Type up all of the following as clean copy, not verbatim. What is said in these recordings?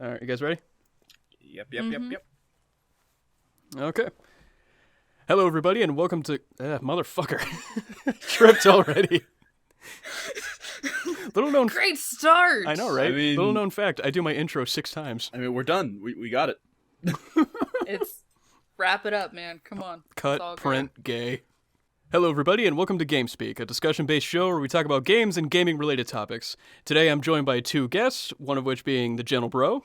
All right, you guys ready? Yep. Okay. Hello, everybody, and welcome to... motherfucker. Tripped already. Little known... Great start! I know, right? I mean- Little known fact, I do my intro 6 times. I mean, we're done. We got it. It's... Wrap it up, man. Come on. It's all Cut, good. print, gay. Hello, everybody, and welcome to Gamespeak, a discussion-based show where we talk about games and gaming-related topics. Today, I'm joined by 2 guests, one of which being TheGentlebro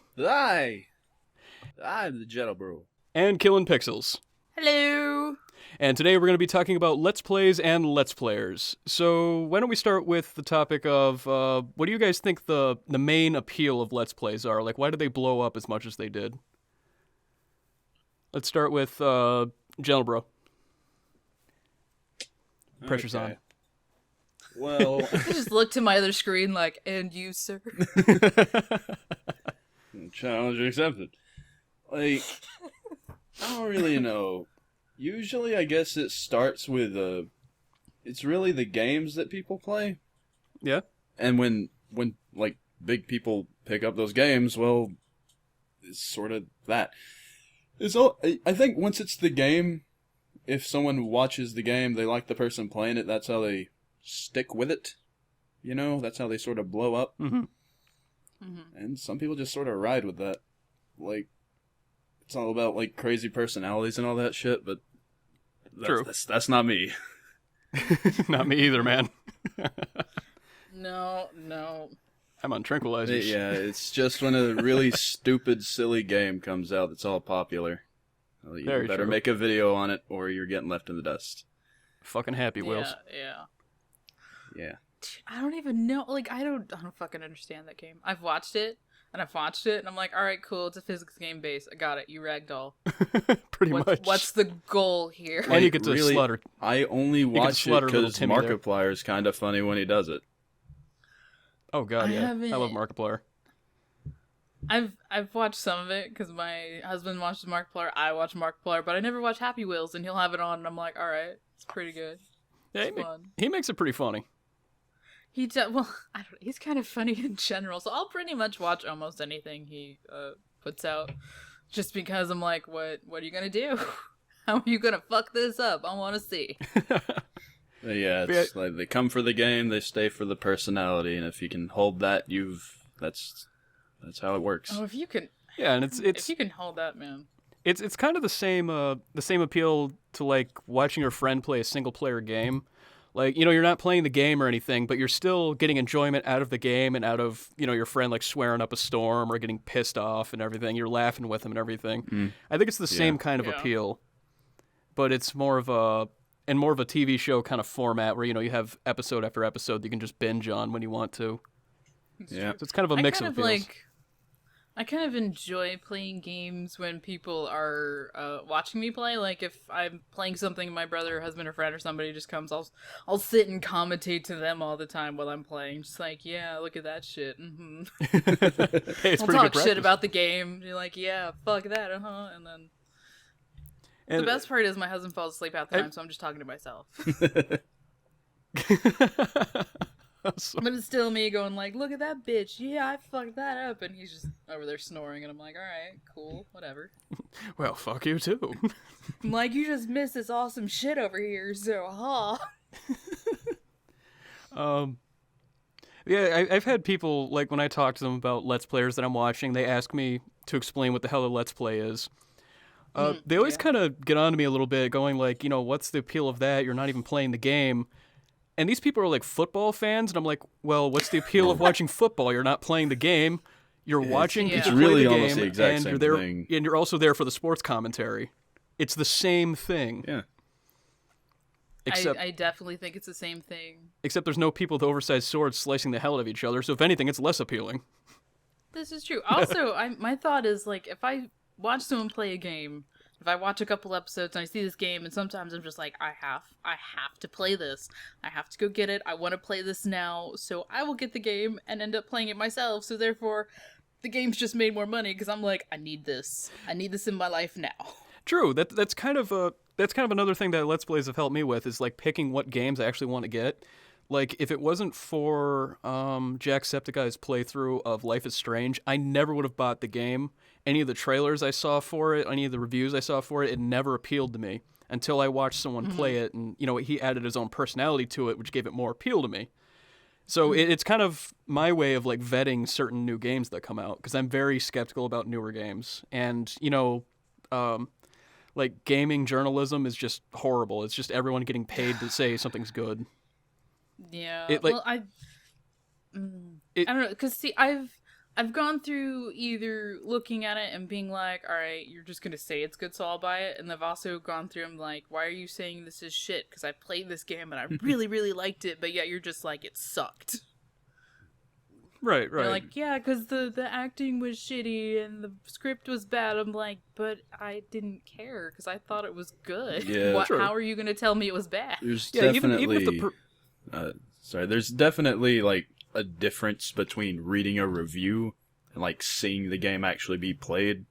I'm the GentleBro. and KillinPixels. Hello! And today we're going to be talking about Let's Plays and Let's Players. So why don't we start with the topic of, what do you guys think the main appeal of Let's Plays are? Like, why did they blow up as much as they did? Let's start with, GentleBro. Pressure's on. Well, I just looked to my other screen like, and you, sir? challenge accepted. Like, I don't really know. Usually, I guess it starts with, it's really the games that people play. Yeah? And when like, big people pick up those games, well, it's sort of that. I think once it's the game, if someone watches the game, they like the person playing it, that's how they stick with it. You know, that's how they sort of blow up. Mm-hmm. And some people just sort of ride with that. Like, it's all about, like, crazy personalities and all that shit, but True. That's not me. Not me either, man. No. I'm on tranquilizers. Yeah, it's just when a really stupid, silly game comes out that's all popular. Well, you Very better true. make a video on it, or you're getting left in the dust. Fucking Happy Wheels. Yeah. Yeah. I don't even know. Like, I don't fucking understand that game. I've watched it, and I'm like, alright, cool, it's a physics game base. I got it. You ragdoll. Pretty much. What's the goal here? And you get to really, slaughter. I only watch it slaughter little because Timmy there. Markiplier's kind of funny when he does it. Oh, God, I yeah. haven't- I love Markiplier. I've watched some of it because my husband watches Markiplier. I watch Markiplier, but I never watch Happy Wheels, and he'll have it on, and I'm like, all right, it's pretty good. Yeah, It's fun. he makes it pretty funny. Well, I don't. He's kind of funny in general, so I'll pretty much watch almost anything he puts out, just because I'm like, what are you gonna do? How are you gonna fuck this up? I want to see. Yeah, it's like they come for the game, they stay for the personality, and if you can hold that, that's how it works. Oh, if you can, Yeah, and if you can hold that, man. It's kind of the same appeal to like watching your friend play a single player game. Like, you know, you're not playing the game or anything, but you're still getting enjoyment out of the game and out of, you know, your friend like swearing up a storm or getting pissed off and everything. You're laughing with them and everything. I think it's the same kind of appeal, but it's more of a TV show kind of format where, you know, you have episode after episode that you can just binge on when you want to. Yeah. So it's kind of a mix of appeals. I kind of enjoy playing games when people are watching me play. Like, if I'm playing something and my brother, husband, or friend or somebody just comes, I'll sit and commentate to them all the time while I'm playing. Just like, yeah, look at that shit. Mm-hmm. Hey, it's I'll pretty talk good shit practice. about the game. You're like, yeah, fuck that, and then... And the best part is my husband falls asleep half the time, so I'm just talking to myself. But it's still me going like, look at that bitch. Yeah, I fucked that up. And he's just over there snoring. And I'm like, all right, cool, whatever. Well, fuck you too. I'm like, you just missed this awesome shit over here, so Yeah, I've had people, like, when I talk to them about Let's Players that I'm watching, they ask me to explain what the hell a Let's Play is. They always kind of get on to me a little bit, going like, you know, what's the appeal of that? You're not even playing the game. And these people are like football fans, and I'm like, well, what's the appeal of watching football? You're not playing the game. You're watching it's people really play the almost game, the exact and same you're there, thing. and you're also there for the sports commentary. It's the same thing. Yeah. Except, I definitely think it's the same thing. except there's no people with oversized swords slicing the hell out of each other. So if anything, it's less appealing. This is true. Also, my thought is, like, if I watch someone play a game, if I watch a couple episodes and I see this game, and sometimes I'm just like, I have to play this. I have to go get it. I want to play this now, so I will get the game and end up playing it myself. So therefore, the game's just made more money because I'm like, I need this. I need this in my life now. True. That's kind of another thing that Let's Plays have helped me with is like picking what games I actually want to get. Like, if it wasn't for Jacksepticeye's playthrough of Life is Strange, I never would have bought the game. Any of the trailers I saw for it, any of the reviews I saw for it, it never appealed to me until I watched someone play it, and, you know, he added his own personality to it, which gave it more appeal to me. So it's kind of my way of, like, vetting certain new games that come out, because I'm very skeptical about newer games. And, you know, like, gaming journalism is just horrible. It's just everyone getting paid to say something's good. Yeah. It, like, well, I don't know, because see, I've gone through either looking at it and being like, all right, you're just gonna say it's good, so I'll buy it, and I've also gone through and like, why are you saying this is shit? Because I played this game and I really, really liked it, but yet you're just like, it sucked. Right. You're like, yeah, because the acting was shitty and the script was bad. I'm like, but I didn't care because I thought it was good. Yeah, true. How are you gonna tell me it was bad? There's Yeah, definitely even if there's definitely like a difference between reading a review and like seeing the game actually be played.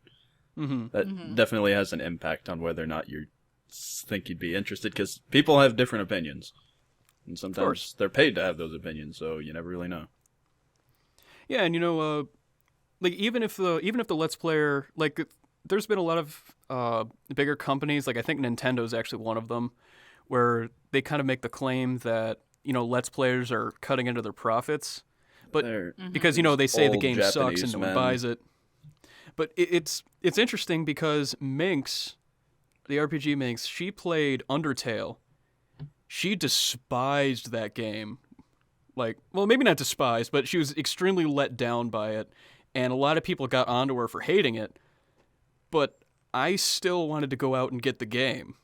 That definitely has an impact on whether or not you think you'd be interested, because people have different opinions, and sometimes they're paid to have those opinions, so you never really know. Yeah, and you know, like even if the Let's Player, like, there's been a lot of bigger companies, like I think Nintendo's actually one of them, where they kind of make the claim that, you know, Let's Players are cutting into their profits, but because, you know, they say the game sucks Japanese and no one men. buys it. But it's interesting because Minx, the RPG Minx, she played Undertale. She despised that game. Like, well, maybe not despised, but she was extremely let down by it, and a lot of people got onto her for hating it. But I still wanted to go out and get the game.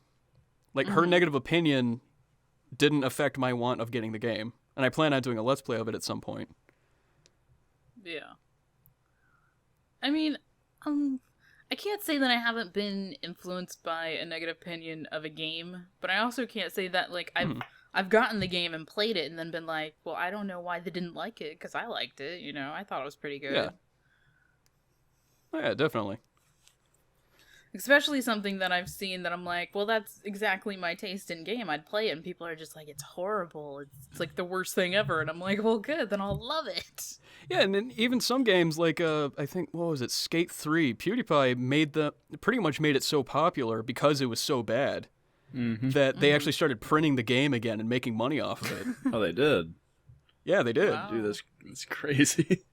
Like, her negative opinion didn't affect my want of getting the game, and I plan on doing a Let's Play of it at some point. Yeah. I mean, I can't say that I haven't been influenced by a negative opinion of a game, but I also can't say that, like, I've gotten the game and played it and then been like, well, I don't know why they didn't like it, because I liked it, you know? I thought it was pretty good. Yeah. Oh, yeah, definitely. Especially something that I've seen that I'm like, well, that's exactly my taste in game. I'd play it, and people are just like, it's horrible. It's like the worst thing ever. And I'm like, well, good, then I'll love it. Yeah, and then even some games like, I think, what was it, Skate 3, PewDiePie pretty much made it so popular because it was so bad that they actually started printing the game again and making money off of it. Oh, they did. Yeah, they did. Wow. Dude, that's crazy.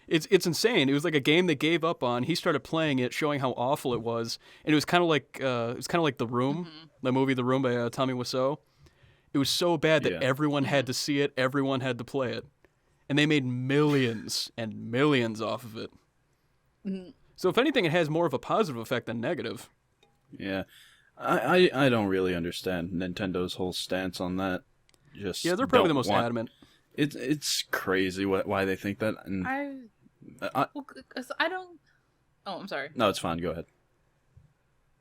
It's insane. It was like a game they gave up on. He started playing it, showing how awful it was, and it was kind of like The Room, the movie The Room by Tommy Wiseau. It was so bad that everyone had to see it, everyone had to play it, and they made millions and millions off of it. So if anything, it has more of a positive effect than negative. Yeah, I don't really understand Nintendo's whole stance on that. Yeah, they're probably the most adamant. It's crazy why they think that. And well, 'cause I don't... Oh, I'm sorry. No, it's fine. Go ahead.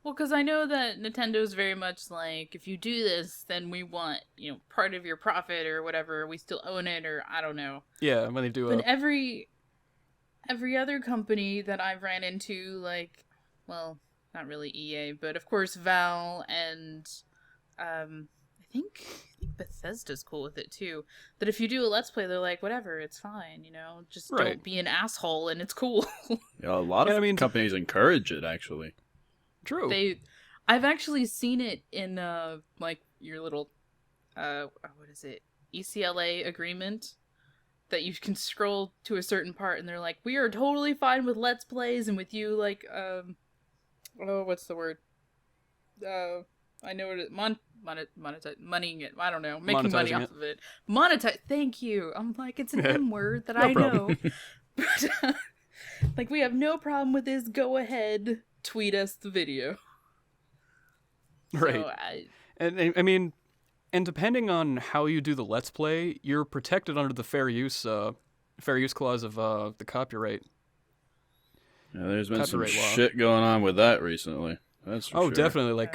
Well, because I know that Nintendo's very much like, if you do this, then we want, you know, part of your profit or whatever. We still own it, or I don't know. Yeah, when they do But every other company that I've ran into, like, well, not really EA, but of course Valve and I think Bethesda's cool with it too. That if you do a Let's Play, they're like, whatever, it's fine, you know, just don't be an asshole, and it's cool. Yeah, a lot of companies encourage it, actually. True. I've actually seen it in like your little what is it, ECLA agreement, that you can scroll to a certain part and they're like, we are totally fine with Let's Plays and with you, like, what's the word, I know it is, moneying it, I don't know, making money off of it, monetize, thank you. I'm like, it's an M word that I know. But like, we have no problem with this, go ahead, tweet us the video. Right. So And I mean, and depending on how you do the Let's Play, you're protected under the fair use clause of the copyright. Yeah, there's been some shit going on with that recently. That's for sure. Definitely. Like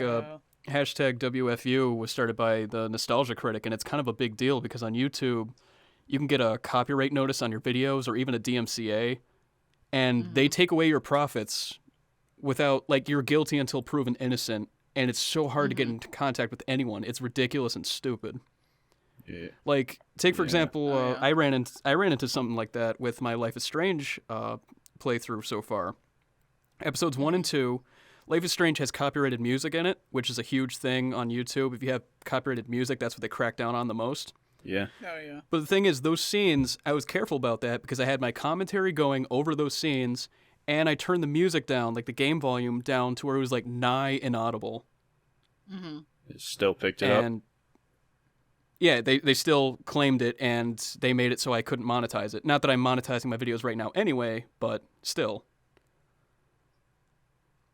hashtag WFU was started by the Nostalgia Critic, and it's kind of a big deal because on YouTube, you can get a copyright notice on your videos or even a DMCA, and they take away your profits without, like, you're guilty until proven innocent, and it's so hard to get into contact with anyone. It's ridiculous and stupid. Yeah. Like, take for Yeah. example, Oh, yeah. I ran into something like that with my Life is Strange playthrough so far. Episodes 1 and 2, Life is Strange has copyrighted music in it, which is a huge thing on YouTube. If you have copyrighted music, that's what they crack down on the most. Yeah. Oh yeah. But the thing is, those scenes, I was careful about that because I had my commentary going over those scenes, and I turned the music down, like the game volume down to where it was like nigh inaudible. It still picked it up. And yeah, they still claimed it, and they made it so I couldn't monetize it. Not that I'm monetizing my videos right now anyway, but still.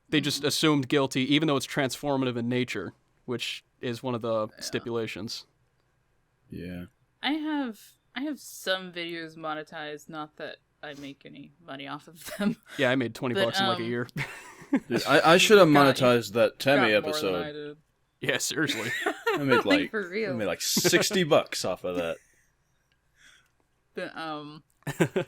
They just assumed guilty, even though it's transformative in nature, which is one of the stipulations. Yeah. I have some videos monetized, not that I make any money off of them. Yeah, I made $20 in like a year. Dude, I should have Got- monetized that Temmie Got more than I episode. did. Yeah, seriously. I made like for real. I made like $60 off of that. But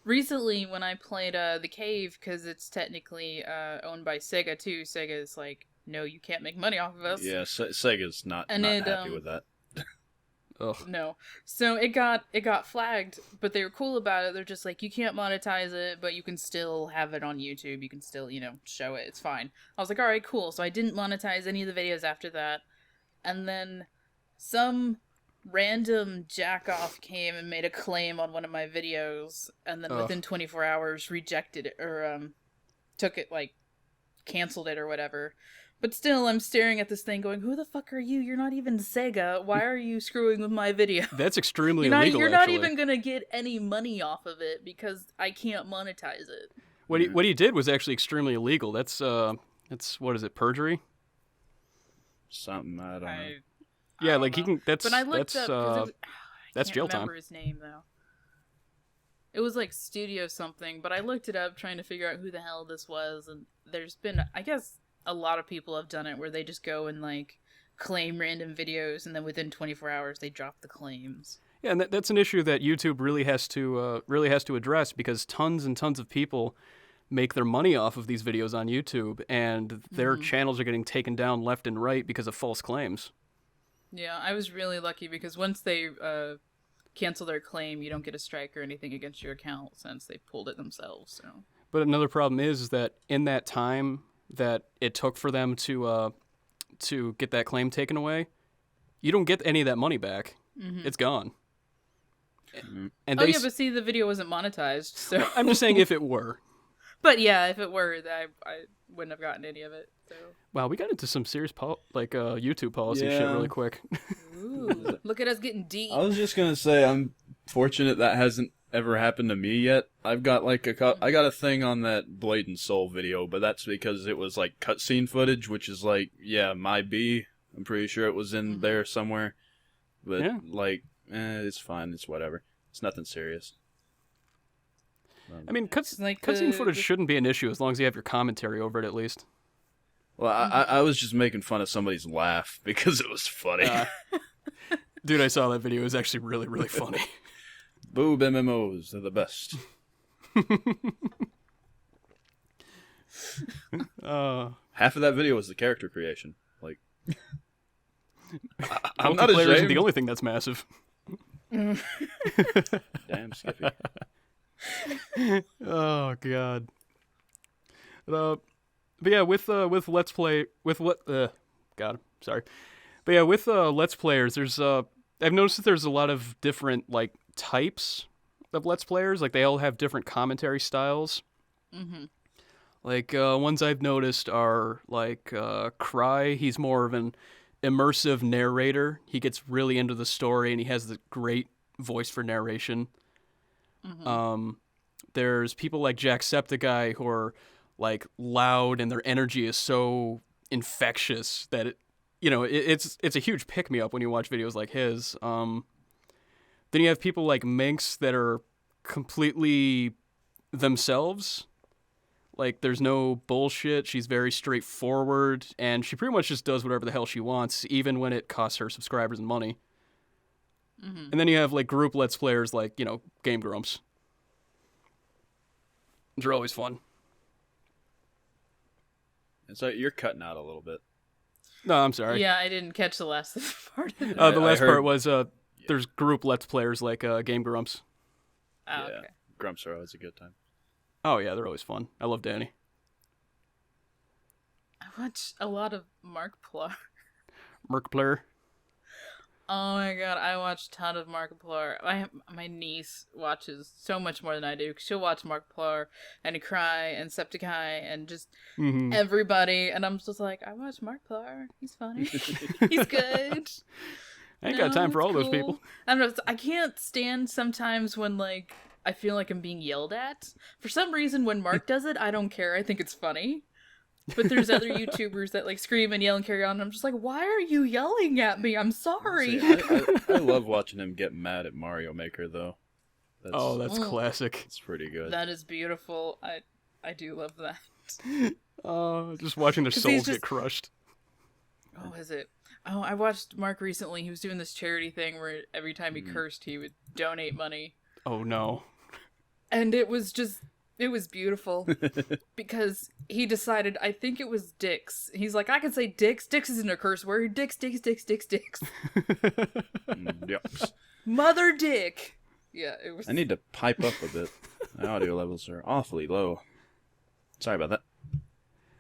recently when I played The Cave, because it's technically owned by Sega too, Sega is like, no, you can't make money off of us. Yeah, Sega's not happy with that. Ugh. No. So it got flagged, but they were cool about it. They're just like, you can't monetize it, but you can still have it on YouTube. You can still, show it. It's fine. I was like, all right, cool. So I didn't monetize any of the videos after that. And then some random jack-off came and made a claim on one of my videos, and then within 24 hours rejected it, or took it, like, canceled it or whatever. But still, I'm staring at this thing going, who the fuck are you? You're not even Sega. Why are you screwing with my video? That's extremely You're illegal, not actually. even gonna get any money off of it because I can't monetize it. What he did was actually extremely illegal. That's what is it, perjury? Something, I don't know. Yeah, like he can. That's But I looked up. 'Cause that's I jail can't time. remember his name though. It was like Studio something, but I looked it up trying to figure out who the hell this was, and there's been, I guess, a lot of people have done it where they just go and like claim random videos, and then within 24 hours they drop the claims. Yeah, and that's an issue that YouTube really has to address, because tons and tons of people make their money off of these videos on YouTube, and their channels are getting taken down left and right because of false claims. Yeah, I was really lucky because once they cancel their claim, you don't get a strike or anything against your account since they pulled it themselves. So. But another problem is that in that time that it took for them to get that claim taken away, you don't get any of that money back. It's gone. And Oh yeah, but see, the video wasn't monetized, so I'm just saying if it were. But yeah, if it were, I wouldn't have gotten any of it. So. Wow, we got into some serious YouTube policy shit Yeah. really quick. Ooh, look at us getting deep. I was just gonna say I'm fortunate that hasn't ever happened to me yet. I've got like I got a thing on that Blade and Soul video, but that's because it was like cutscene footage, which is like, yeah, my B. I'm pretty sure it was in there somewhere. But Yeah. it's fine. It's whatever. It's nothing serious. I mean, like cutscene the- footage shouldn't be an issue as long as you have your commentary over it at least. Well, I was just making fun of somebody's laugh because it was funny. Dude, I saw that video. It was actually really, really funny. Boob MMOs, they're the best. Half of that video was the character creation. Like, I'm not Multiplayer isn't ashamed. the only thing that's massive. Damn, Skippy. Oh god. But yeah, with Let's Play God, sorry. But yeah, with Let's Players, there's I've noticed that there's a lot of different like types of Let's Players. Like they all have different commentary styles. Like ones I've noticed are like Cry. He's more of an immersive narrator. He gets really into the story and he has the great voice for narration. There's people like Jacksepticeye who are like loud and their energy is so infectious that it's a huge pick me up when you watch videos like his. Then you have people like Minx that are completely themselves. Like there's no bullshit. She's very straightforward and she pretty much just does whatever the hell she wants, even when it costs her subscribers and money. And then you have like group Let's Players like, Game Grumps. Which are always fun. And so you're cutting out a little bit. No, I'm sorry. Yeah, I didn't catch the last part of it. The last I part heard- was there's group Let's Players like Game Grumps. Oh, Yeah, okay. Grumps are always a good time. Oh yeah, they're always fun. I love Danny. I watch a lot of Markiplier. Merkplayer. Oh my god, I watch a ton of Markiplier. My niece watches so much more than I do. 'Cause she'll watch Markiplier and Cry and Septiceye and just Mm-hmm. everybody, and I'm just like, I watch Markiplier. He's funny. He's good. I ain't got time for it's all those cool. people. I don't know. I can't stand sometimes when like I feel like I'm being yelled at. For some reason, when Mark does it, I don't care. I think it's funny. But there's other YouTubers that like scream and yell and carry on. And I'm just like, why are you yelling at me? I'm sorry. See, I love watching him get mad at Mario Maker, though. That's classic. It's pretty good. That is beautiful. I do love that. Just watching their 'Cause souls he's get just- crushed. Oh, is it? Oh, I watched Mark recently. He was doing this charity thing where every time he cursed, he would donate money. Oh no. And it was beautiful because he decided, I think it was dicks. He's like, I can say dicks. Dicks isn't a curse word. Dicks. Yep. Mother dick. Yeah, it was. I need to pipe up a bit. My audio levels are awfully low. Sorry about that.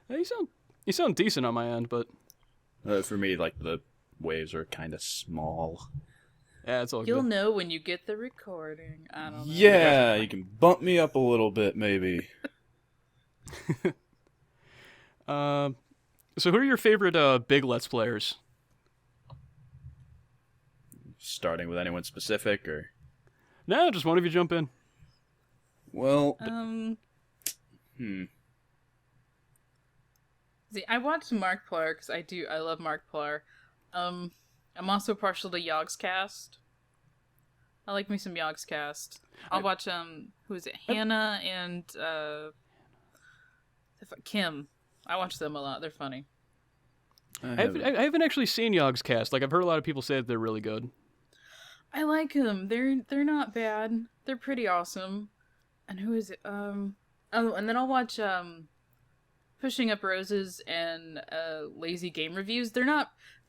Hey, you sound decent on my end, but For me, like, the waves are kind of small. yeah, it's all You'll good. know when you get the recording. I don't know. Yeah, you can bump me up a little bit, maybe. So who are your favorite big Let's Players? Starting with anyone specific, or... No, just one of you jump in. Well, See, I watched Markiplier because I love Markiplier. I'm also partial to Yogscast. I like me some Yogscast. I'll watch who is it? Hannah and Kim. I watch them a lot. They're funny. I haven't actually seen Yogscast. Like I've heard a lot of people say that they're really good. I like them. They're not bad. They're pretty awesome. And who is it? Oh, and then I'll watch Pushing Up Roses and Lazy Game Reviews.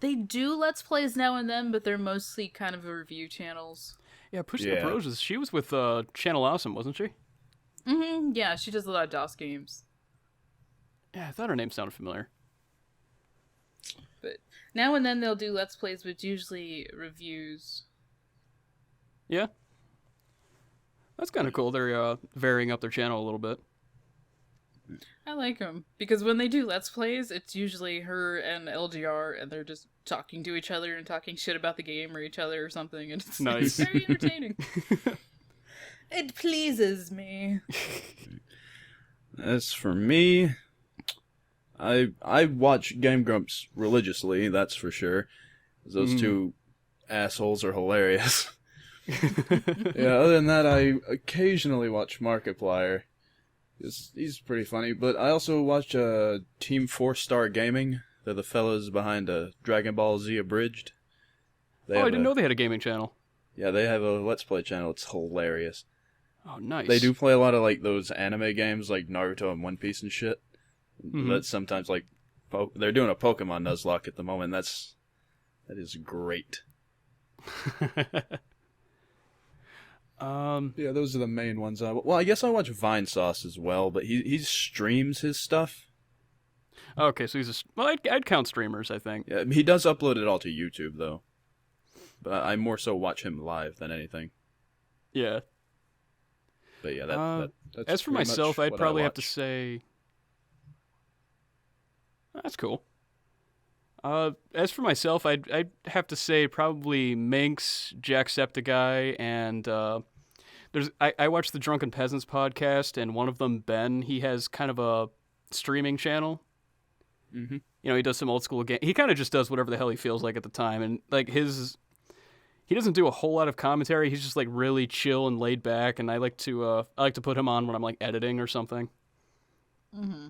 They do Let's Plays now and then, but they're mostly kind of review channels. Yeah, Pushing Up Roses. She was with Channel Awesome, wasn't she? Mm-hmm. Yeah, she does a lot of DOS games. Yeah, I thought her name sounded familiar. But now and then they'll do Let's Plays, which usually reviews. Yeah. That's kind of cool. They're varying up their channel a little bit. I like them because when they do Let's Plays, it's usually her and LGR, and they're just talking to each other and talking shit about the game or each other or something, and it's Nice. very entertaining. It pleases me. As for me, I watch Game Grumps religiously, that's for sure. Those two assholes are hilarious. Yeah, other than that, I occasionally watch Markiplier. He's pretty funny, but I also watch Team 4-Star Gaming. They're the fellas behind Dragon Ball Z Abridged. I didn't know they had a gaming channel. Yeah, they have a Let's Play channel. It's hilarious. Oh, nice. They do play a lot of like those anime games like Naruto and One Piece and shit. Mhm. But sometimes like they're doing a Pokemon Nuzlocke at the moment. That is great. Yeah, those are the main ones. Well, I guess I watch Vine Sauce as well, but he streams his stuff. Okay, so I'd count streamers, I think. Yeah, he does upload it all to YouTube though. But I more so watch him live than anything. Yeah. But yeah, that's as for pretty myself, much I'd what probably I have to watch. say that's cool. As for myself, I'd have to say probably Minx, Jacksepticeye, and I watch the Drunken Peasants podcast, and one of them, Ben, he has kind of a streaming channel. Mm-hmm. You know, he does some old school game. He kind of just does whatever the hell he feels like at the time, and like he doesn't do a whole lot of commentary. He's just like really chill and laid back, and I like to put him on when I'm like editing or something. Mm-hmm.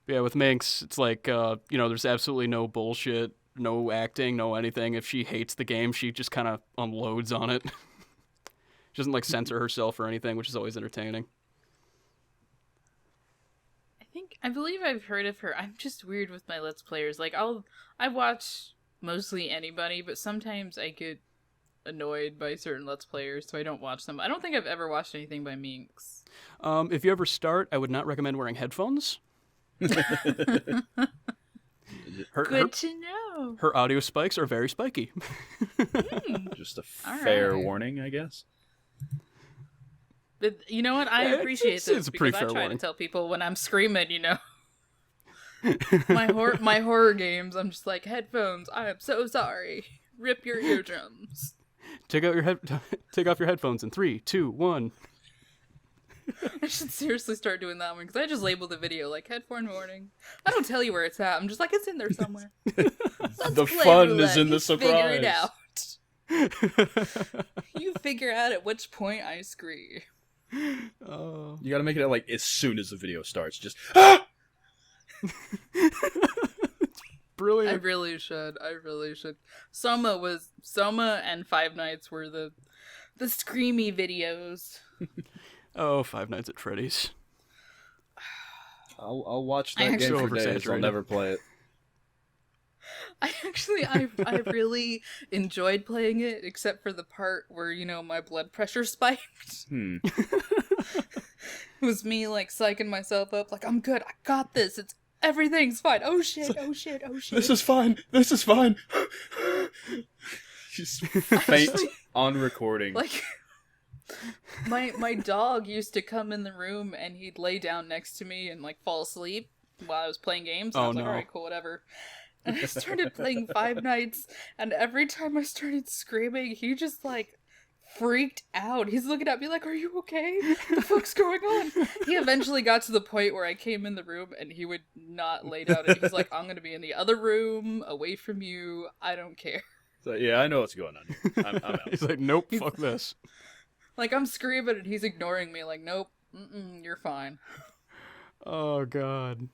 Yeah, with Minx, it's like, there's absolutely no bullshit, no acting, no anything. If she hates the game, she just kind of unloads on it. She doesn't, like, censor herself or anything, which is always entertaining. I think I believe I've heard of her. I'm just weird with my Let's Players. Like, I watch mostly anybody, but sometimes I get annoyed by certain Let's Players, so I don't watch them. I don't think I've ever watched anything by Minx. If you ever start, I would not recommend wearing headphones. Good to know. Her audio spikes are very spiky. Just a fair right. warning, I guess. But you know what? I appreciate it's this a pretty because I fair try warning. to tell people when I'm screaming, you know. my horror games, I'm just like, headphones, I am so sorry. Rip your eardrums. Take off your headphones in 3, 2, 1. I should seriously start doing that one, because I just label the video like headphone warning. I don't tell you where it's at. I'm just like, it's in there somewhere. The fun is in the surprise. Figure it out. You figure out at which point I scream. You gotta make it like as soon as the video starts. Just Brilliant. I really should. Soma and Five Nights were the screamy videos. Oh, Five Nights at Freddy's. I'll watch I that game actually- for days. I'll oversaturated. never play it. I really enjoyed playing it, except for the part where, you know, my blood pressure spiked. It was me, like, psyching myself up, like, I'm good, I got this, everything's fine, oh shit. This is fine. She's faint on recording. Like, my dog used to come in the room and he'd lay down next to me and, like, fall asleep while I was playing games, and I was like, no. alright, cool, whatever. And I started playing Five Nights, and every time I started screaming, he just, like, freaked out. He's looking at me like, are you okay? What the fuck's going on? He eventually got to the point where I came in the room, and he would not lay down. And he's like, I'm gonna be in the other room, away from you, I don't care. So, yeah, I know what's going on. I'm out. He's like, nope, fuck this. Like, I'm screaming, and he's ignoring me, like, nope, you're fine. Oh, God.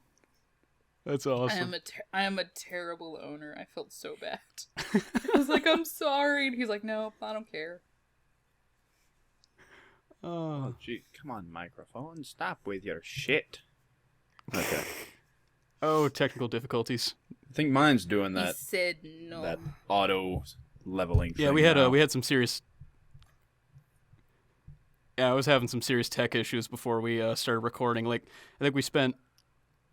That's awesome. I am a terrible owner. I felt so bad. I was like, I'm sorry. And he's like, nope, I don't care. Oh. Gee, come on, microphone. Stop with your shit. Okay. Oh, technical difficulties. I think mine's doing He that said no. that auto leveling thing. Yeah, we had now. we had some serious. Yeah, I was having some serious tech issues before we started recording. Like, I think we spent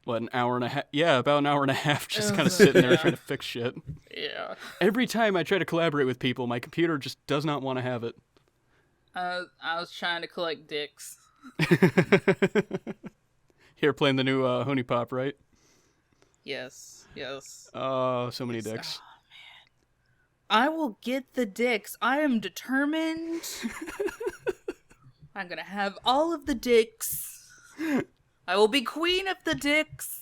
an hour and a half? Yeah, about an hour and a half just kind of sitting there trying to fix shit. Yeah. Every time I try to collaborate with people, my computer just does not want to have it. I was trying to collect dicks. Here, playing the new Honey Pop, right? Yes. Oh, so many dicks. I will get the dicks. I am determined. I'm gonna have all of the dicks. I will be queen of the dicks.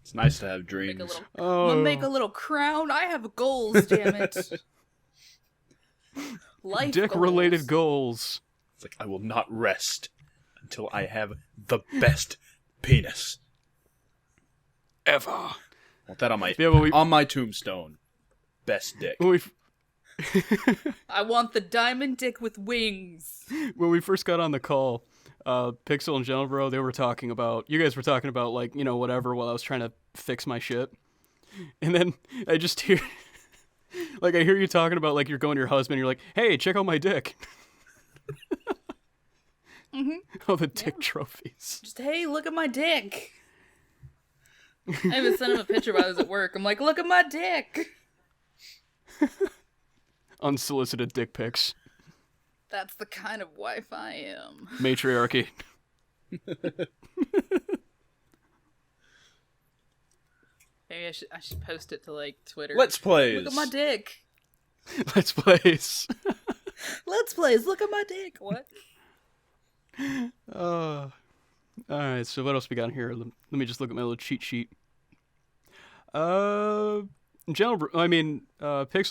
It's nice to have I'm dreams. gonna make a little crown. I have goals, damn it. Life Dick-related goals. It's like, I will not rest until I have the best penis. Ever. Want that on my Yeah, but on my tombstone. Best dick. When I want the diamond dick with wings. we first got on the call, Pixel and TheGentlebro, you guys were talking about, like, you know, whatever, while I was trying to fix my shit. And then I just hear, like, I hear you talking about, like, you're going to your husband, you're like, hey, check out my dick. All the dick trophies. Just, hey, look at my dick. I even sent him a picture while I was at work. I'm like, look at my dick. Unsolicited dick pics. That's the kind of wife I am. Matriarchy. Maybe I should post it to, like, Twitter. Let's plays. Look at my dick. Let's plays. Let's plays. Look at my dick. What? Alright, so what else we got here? Let me just look at my little cheat sheet. Pixel,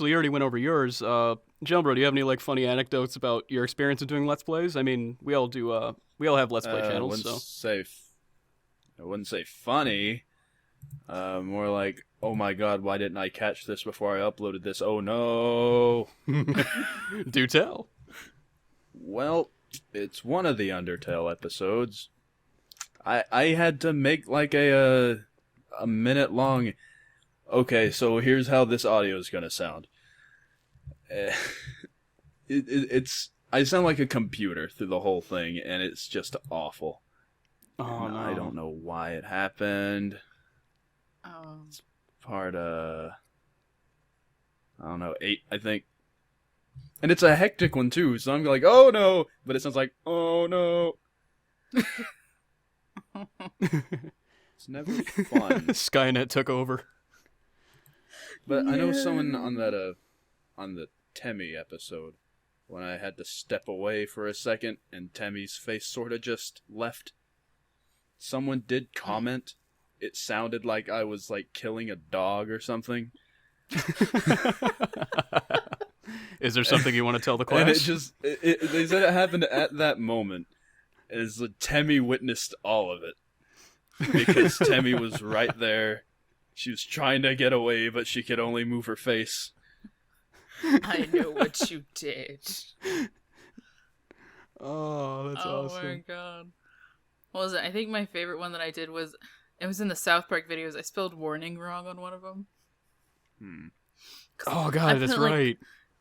you already went over yours. TheGentlebro, do you have any, like, funny anecdotes about your experience of doing Let's Plays? I mean, we all do, we all have Let's Play channels, so. I wouldn't say funny. More like, oh my god, why didn't I catch this before I uploaded this? Oh no. Do tell. Well, it's one of the Undertale episodes. I had to make like a minute long. Okay, so here's how this audio is gonna sound. It's I sound like a computer through the whole thing, and it's just awful. Oh, no. I don't know why it happened. It's part I don't know, 8, I think. And it's a hectic one too, so I'm like, oh no, but it sounds like, oh no. It's never fun. Skynet took over. But I know someone on that on the Temmie episode, when I had to step away for a second and Temmie's face sort of just left. Someone did comment. It sounded like I was like killing a dog or something. Is there something you want to tell the class? And it just they said it happened at that moment. As Temmie witnessed all of it. Because Temmie was right there. She was trying to get away, but she could only move her face. I know what you did. Oh, that's awesome. Oh my god. What was it? I think my favorite one that I did was, it was in the South Park videos. I spelled warning wrong on one of them. Oh god, that's right.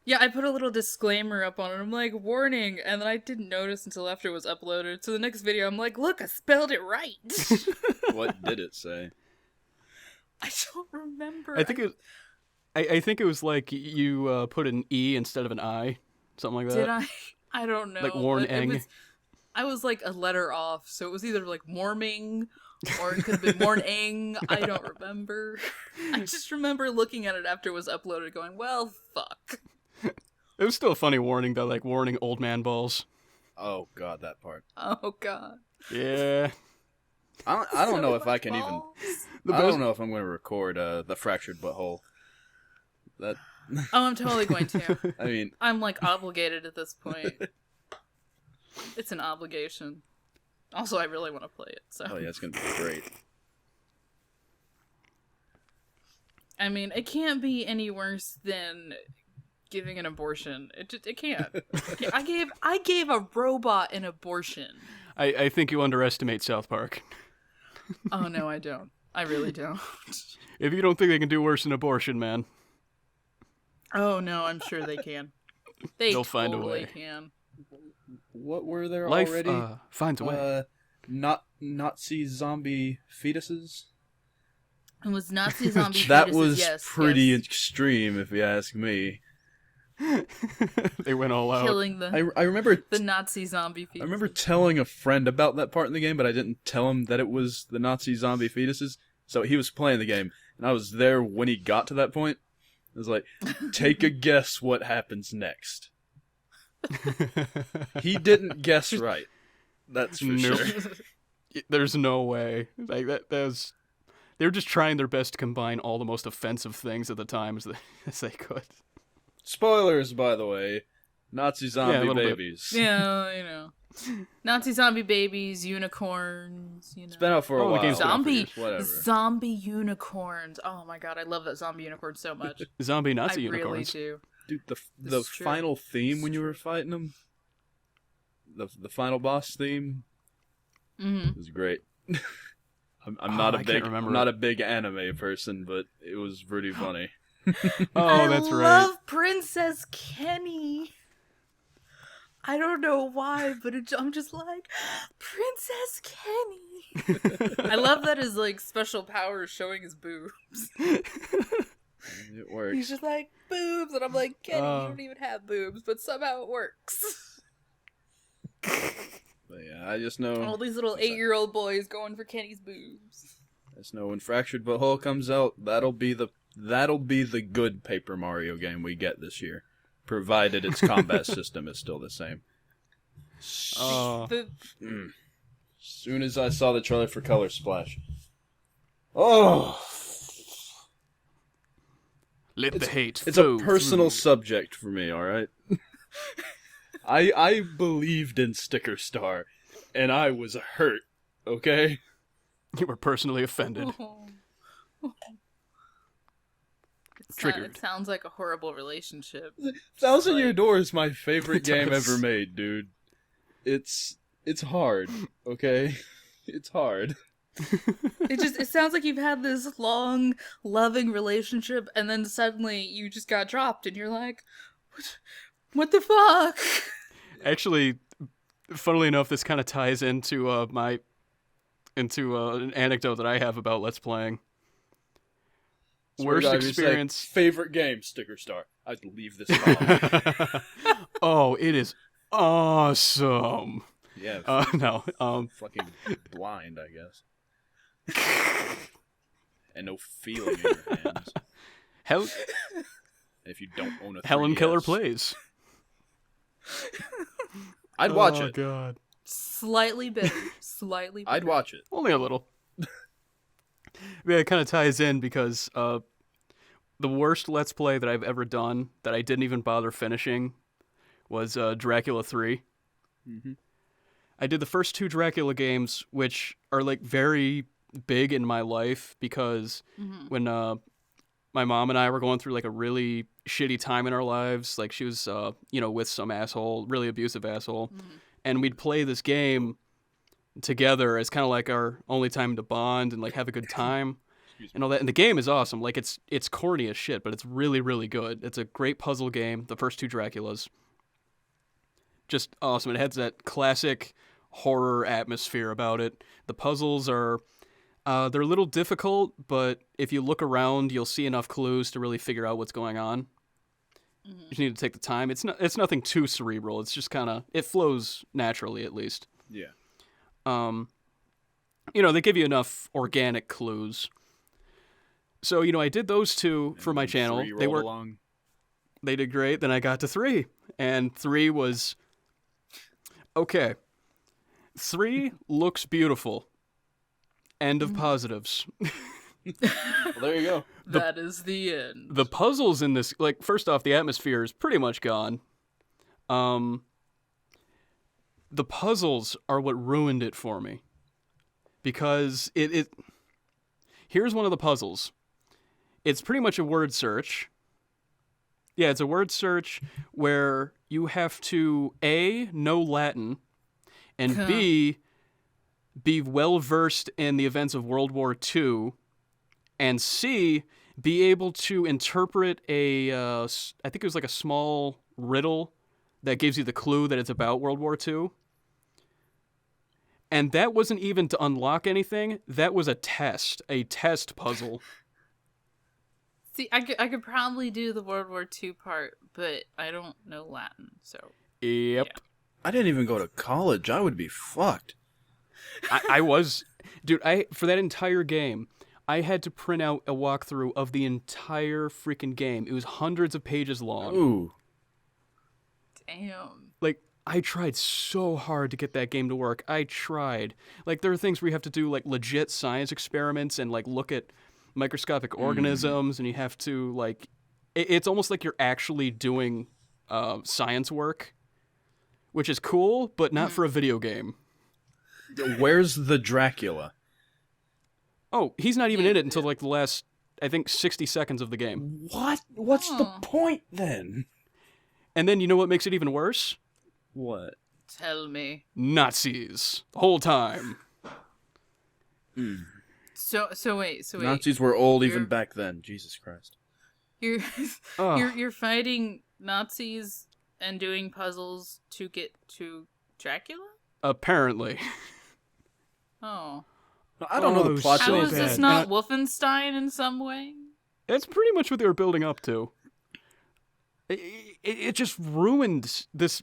Yeah, I put a little disclaimer up on it. I'm like, warning, and then I didn't notice until after it was uploaded. So the next video, I'm like, look, I spelled it right. What did it say? I don't remember. I think it was like you put an E instead of an I, something like that. Did I? I don't know. Like warning. I was like a letter off, so it was either like warming or it could have been morning. I don't remember. I just remember looking at it after it was uploaded, going, "Well, fuck." It was still a funny warning though, like warning old man balls. Oh god, that part. Oh god. Yeah. I don't know if I can even. balls. I don't know if I'm going to record the fractured butthole. That. Oh, I'm totally going to. I mean, I'm like obligated at this point. It's an obligation. Also, I really want to play it. So. oh yeah, it's going to be great. I mean, it can't be any worse than giving an abortion. It can't. I gave a robot an abortion. I think you underestimate South Park. Oh no, I don't. I really don't. If you don't think they can do worse than abortion, man. Oh no, I'm sure they can. They'll find a totally way. can. What were there Life already? finds a way. Not Nazi zombie fetuses. It was Nazi zombie fetuses, That was yes, pretty yes. extreme, if you ask me. They went all out. Killing I remember the Nazi zombie fetuses. I remember telling a friend about that part in the game, but I didn't tell him that it was the Nazi zombie fetuses. So he was playing the game, and I was there when he got to that point. I was like, take a guess what happens next. He didn't guess right. That's for Nope. sure. There's no way. Like they were just trying their best to combine all the most offensive things at the time as they could. Spoilers, by the way. Nazi zombie little bit. babies. Yeah, you know. Nazi zombie babies, unicorns, you know. It's been out for a Oh, the while. game's been out for Zombie, years. Whatever. zombie unicorns. Oh my god, I love that zombie unicorn so much. Zombie Nazi I unicorns. really do. Dude, the This is true. final theme when you were fighting them, the final boss theme, was great. I'm not I can't remember not it. a big anime person, but it was pretty funny. Oh, that's right. I love Princess Kenny. I don't know why, but I'm just like, Princess Kenny. I love that his like special power is showing his boobs. It works. He's just like, boobs, and I'm like, Kenny, you don't even have boobs, but somehow it works. But yeah, I just know. All these little 8-year-old boys going for Kenny's boobs. I just know when Fractured Butthole comes out, that'll be the good Paper Mario game we get this year, provided its combat system is still the same. Oh, Soon as I saw the trailer for Color Splash, oh, let the hate. it's a flow personal through. subject for me. All right, I believed in Sticker Star, and I was hurt. Okay. You were personally offended. Triggered. It sounds like a horrible relationship. Thousand Year Like- Door is my favorite It game does. ever made, dude. It's hard, okay? It's hard. It sounds like you've had this long, loving relationship, and then suddenly you just got dropped, and you're like, what the fuck? Actually, funnily enough, this kind of ties into an anecdote that I have about Let's Playing. Worst experience. Favorite game, sticker star. I'd leave this call. Oh, it is awesome. Yeah. No. Fucking blind, I guess. And no feeling in your hands. If you don't own a 3DS. Helen Keller plays. I'd watch it. Oh god. Slightly bitter. I'd watch it. Only a little. Yeah, it kind of ties in because the worst Let's Play that I've ever done that I didn't even bother finishing was Dracula 3. Mm-hmm. I did the first 2 Dracula games, which are like very big in my life because when my mom and I were going through like a really shitty time in our lives, like she was with some asshole, really abusive asshole, and we'd play this game together as kind of like our only time to bond and like have a good time and all that. And the game is awesome. Like it's corny as shit, but it's really, really good. It's a great puzzle game. The first 2 Draculas, just awesome. It has that classic horror atmosphere about it. The puzzles are they're a little difficult, but if you look around, you'll see enough clues to really figure out what's going on. You just need to take the time. It's nothing too cerebral. It's just kind of, it flows naturally, at least. Yeah. They give you enough organic clues. So, I did those 2 for my channel. They were along. They did great. Then I got to 3, and 3 was okay. 3 looks beautiful. End of positives. Well, there you go. That is the end. The puzzles in this, like, first off, the atmosphere is pretty much gone. The puzzles are what ruined it for me. Because here's one of the puzzles. It's pretty much a word search. Yeah, it's a word search where you have to A, know Latin, and B, be well-versed in the events of World War II, and C, be able to interpret I think it was like a small riddle that gives you the clue that it's about World War II. And that wasn't even to unlock anything. That was a test puzzle. See, I could probably do the World War II part, but I don't know Latin, so... Yep. Yeah. I didn't even go to college. I would be fucked. I was... Dude, for that entire game, I had to print out a walkthrough of the entire freaking game. It was hundreds of pages long. Ooh. Damn. Like, I tried so hard to get that game to work. I tried. Like, there are things where you have to do, like, legit science experiments and, like, look at microscopic organisms, and you have to, like... It's almost like you're actually doing science work, which is cool, but not for a video game. Where's the Dracula? Oh, he's not even in it until, like, the last, I think, 60 seconds of the game. What? What's the point, then? And then, you know what makes it even worse? What? Tell me. Nazis. The whole time. So wait. Nazis were old even back then. Jesus Christ. You're fighting Nazis and doing puzzles to get to Dracula? Apparently. Oh. I don't know the plot. How is bad. this not Wolfenstein in some way? It's pretty much what they were building up to. It just ruined this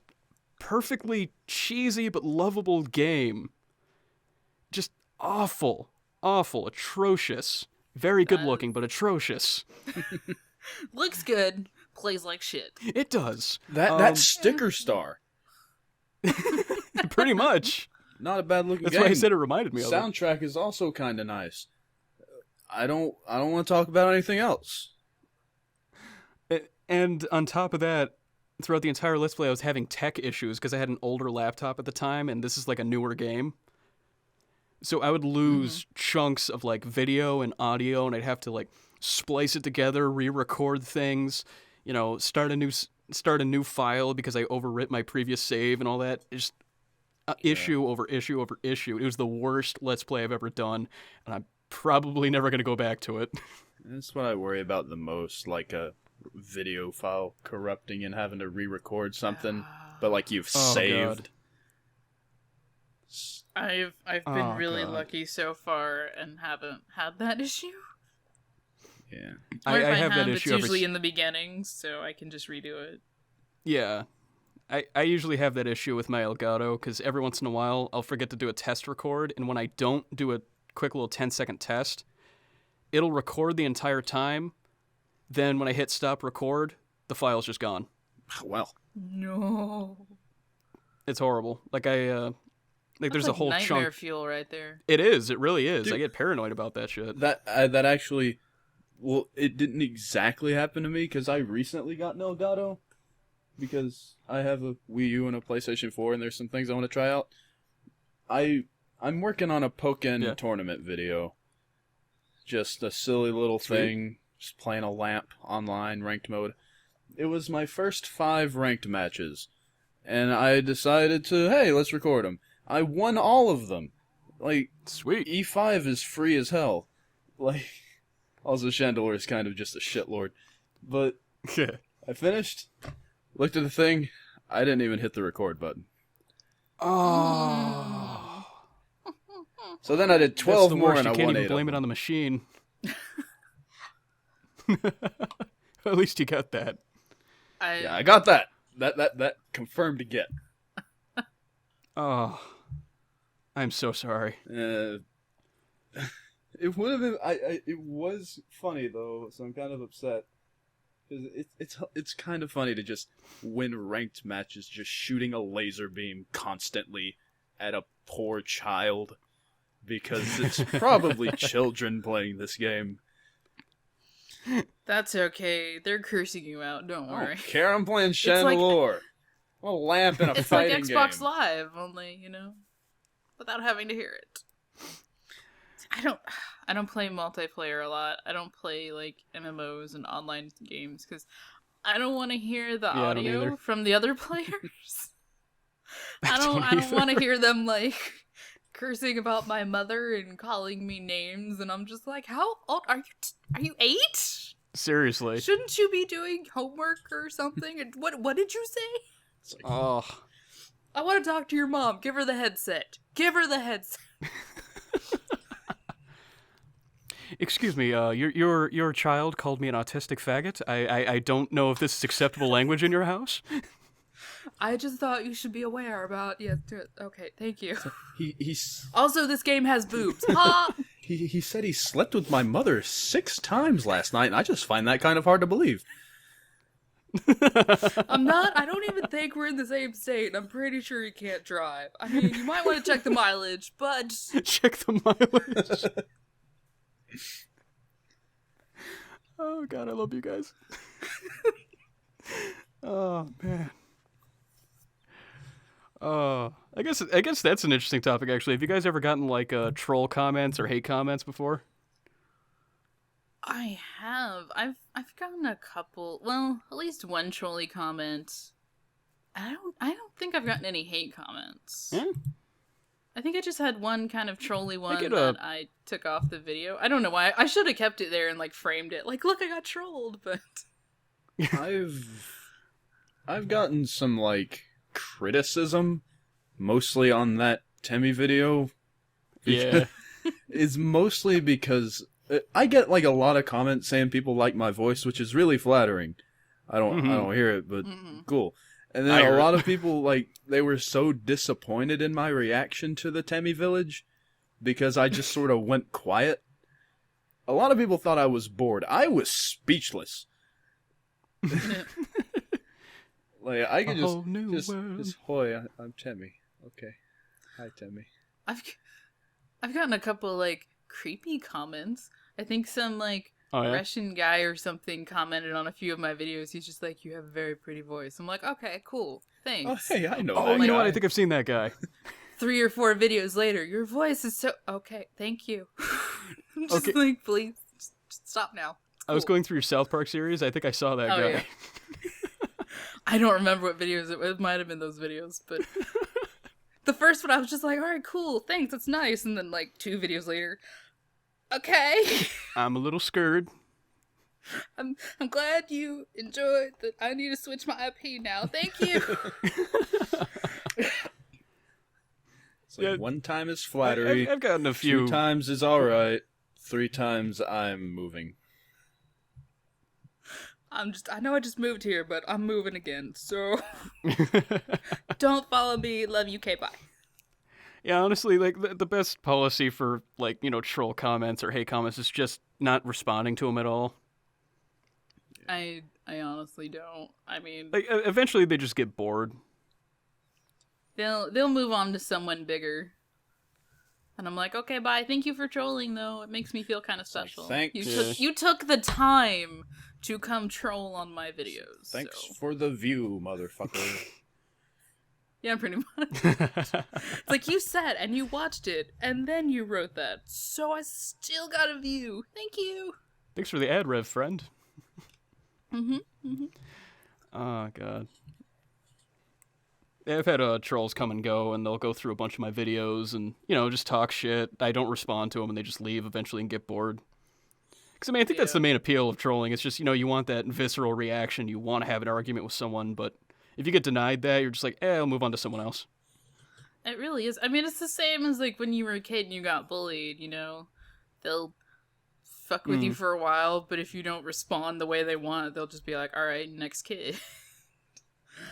perfectly cheesy but lovable game. Just awful, atrocious. Very good looking, but atrocious. Looks good, plays like shit. It does. That sticker star. Pretty much. Not a bad looking game. That's why I said it reminded me of it. Soundtrack is also kind of nice. I don't want to talk about anything else. And on top of that, throughout the entire Let's Play, I was having tech issues because I had an older laptop at the time, and this is like a newer game. So I would lose chunks of like video and audio, and I'd have to like splice it together, re-record things, start a new file because I overwrit my previous save and all that. issue over issue over issue. It was the worst Let's Play I've ever done, and I'm probably never going to go back to it. That's what I worry about the most, like a video file corrupting and having to re-record something, but like you've saved. God. I've been really lucky so far and haven't had that issue. Yeah, Or if I have that it's issue usually in the beginning, so I can just redo it. Yeah. I usually have that issue with my Elgato, because every once in a while I'll forget to do a test record, and when I don't do a quick little 10-second test, it'll record the entire time. Then when I hit stop record, the file's just gone. well, No. It's horrible. Like there's That's a whole nightmare chunk. fuel right there. It is. It really is. Dude, I get paranoid about that shit. that actually, well, it didn't exactly happen to me because I recently got an Elgato because I have a Wii U and a PlayStation 4, and there's some things I want to try out. I'm working on a Pokken tournament video. Just a silly little thing, just playing a lamp online, ranked mode. It was my first 5 ranked matches, and I decided to, hey, let's record them. I won all of them. Like, Sweet. E5 is free as hell. Like, also Chandelier is kind of just a shitlord. But I finished, looked at the thing, I didn't even hit the record button. Oh. So then I did 12 more and I You can't won even 8 blame of it on the machine. At least you got that. Yeah, I got that. That confirmed to get. Oh. I'm so sorry. It would have been. It was funny though, so I'm kind of upset because it's kind of funny to just win ranked matches, just shooting a laser beam constantly at a poor child, because it's probably children playing this game. That's okay. They're cursing you out. Don't I worry. don't care. I'm playing like- Chandelier. I'm a lamp in a It's like fighting Xbox game. Live, only without having to hear it. I don't play multiplayer a lot. I don't play like MMOs and online games because I don't want to hear the I don't audio either. from the other players. I don't don't want to either. hear them like cursing about my mother and calling me names, and I'm just like, how old are you? Are you 8? Seriously. Shouldn't you be doing homework or something? And what did you say? It's like, Oh. I want to talk to your mom. Give her the headset. Give her the headset. Excuse me, your child called me an autistic faggot. I don't know if this is acceptable language in your house. I just thought you should be aware about. Yeah. Okay. Thank you. he's Also, this game has boobs. Ha! he said he slept with my mother 6 times last night, and I just find that kind of hard to believe. I'm not. I don't even think we're in the same state. I'm pretty sure he can't drive. I mean, you might want to check the mileage, but Check the mileage. Oh god, I love you guys. Oh man. I guess that's an interesting topic actually. Have you guys ever gotten like troll comments or hate comments before? I have. I've gotten a couple. Well, at least one trolly comment. I don't think I've gotten any hate comments. Yeah. I think I just had one kind of trolly one get that I took off the video. I don't know why. I should have kept it there and like framed it. Like, look, I got trolled, but I've gotten some like criticism, mostly on that Temmie video. Yeah. Is mostly because I get like a lot of comments saying people like my voice, which is really flattering. I don't hear it, but cool. And then a lot of people like they were so disappointed in my reaction to the Temmie Village because I just sort of went quiet. A lot of people thought I was bored. I was speechless. Like I could just hoy, I'm Temmie. Okay, hi Temmie. I've gotten a couple like creepy comments. I think some like Oh, yeah? Russian guy or something commented on a few of my videos. He's just like, "You have a very pretty voice." I'm like, "Okay, cool, thanks." Oh hey, I know. Oh, that you know guy. what? I think I've seen that guy. 3 or 4 videos later, your voice is so okay. Thank you. I'm just Okay. like, please, just stop now. I was Cool. going through your South Park series. I think I saw that Oh, guy. yeah. I don't remember what videos it might have been those videos, but The first one, I was just like, all right, cool, thanks, that's nice. And then, like, 2 videos later, okay. I'm a little scared. I'm glad you enjoyed that. I need to switch my IP now. Thank you. It's like, Yeah. one time is flattery, I've gotten a few. 2 times is alright, 3 times I'm moving. I know I just moved here, but I'm moving again. So don't follow me. Love you. Okay, bye. Yeah, honestly, like the best policy for like troll comments or hate comments is just not responding to them at all. I honestly don't. I mean, Like eventually they just get bored. they'll move on to someone bigger. And I'm like, okay, bye. Thank you for trolling, though. It makes me feel kind of special. thanks. You took the time to come troll on my videos. Thanks so. for the view, motherfucker. Yeah, pretty much. It's like you said, and you watched it, and then you wrote that. So I still got a view. Thank you. Thanks for the ad rev, friend. Mm-hmm. Oh god. Yeah, I've had trolls come and go, and they'll go through a bunch of my videos and just talk shit. I don't respond to them, and they just leave eventually and get bored. Because I mean, I think that's the main appeal of trolling. It's just you want that visceral reaction. You want to have an argument with someone, but if you get denied that, you're just like, I'll move on to someone else. It really is. I mean, it's the same as like when you were a kid and you got bullied. They'll fuck with you for a while, but if you don't respond the way they want, they'll just be like, all right, next kid.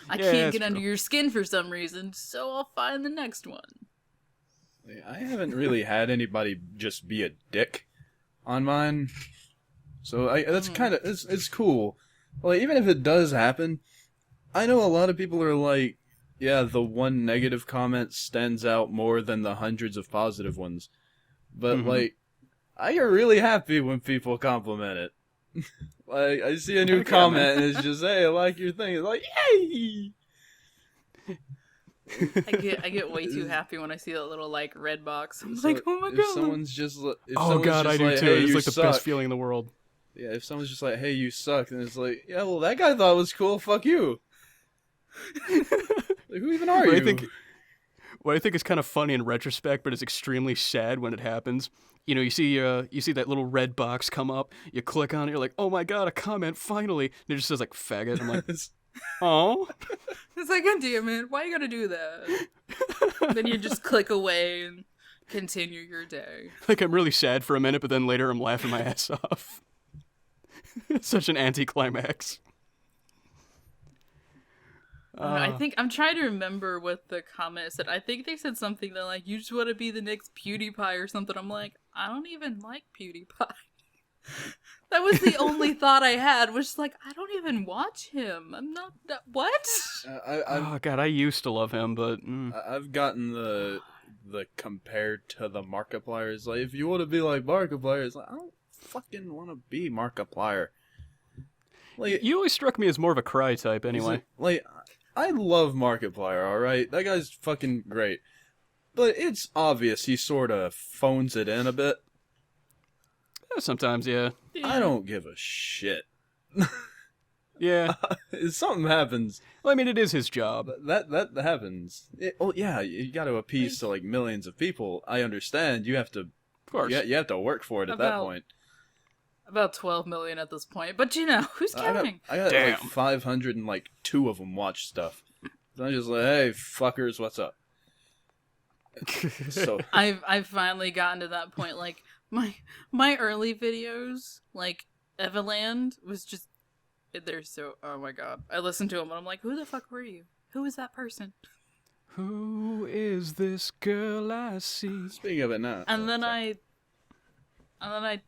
I can't get under your skin for some reason, so I'll find the next one. I haven't really had anybody just be a dick on mine, so that's kind of it's cool. Like, even if it does happen, I know a lot of people are like, yeah, the one negative comment stands out more than the hundreds of positive ones, but like, I get really happy when people compliment it. Like, I see a new comment and it's just, hey, I like your thing. It's like, yay! I get way too happy when I see that little like red box. I'm like, oh my god! If someone's just, oh god, I do too. Hey, it's like the suck. best feeling in the world. Yeah, if someone's just like, hey, you suck, then it's like, yeah, well, that guy thought it was cool. Fuck you. Like, who even are you? What I think is kind of funny in retrospect, but is extremely sad when it happens. You see that little red box come up. You click on it. You're like, oh my god, a comment finally. And it just says like faggot. I'm like, oh. It's like, god damn it, why you gotta do that? Then you just click away and continue your day. Like, I'm really sad for a minute, but then later I'm laughing my ass off. Such an anticlimax. I think I'm trying to remember what the comment said. I think they said something that like, you just want to be the next PewDiePie or something. I'm like, I don't even like PewDiePie. That was the only thought I had, was like, I don't even watch him. I'm not that. What? Oh god, I used to love him, but I've gotten the compared to the Markiplier's. Like, if you want to be like Markiplier, it's like, I don't fucking want to be Markiplier. Like, you always struck me as more of a cry type, anyway. Like, I love Markiplier, alright? That guy's fucking great. But it's obvious he sort of phones it in a bit. Sometimes, yeah. I don't give a shit. Yeah. If something happens... Well, I mean, it is his job. That happens. Yeah, you gotta appease to, like, millions of people. I understand. You have to... Of course. You have to work for it at that point. About 12 million at this point, but who's counting? I got like 502 of them watch stuff. So I'm just like, hey, fuckers, what's up? So I've finally gotten to that point. Like, my early videos, like Everland, was just, they're so, oh my god. I listened to them and I'm like, who the fuck were you? Who is that person? Who is this girl I see? Speaking of it now. And then I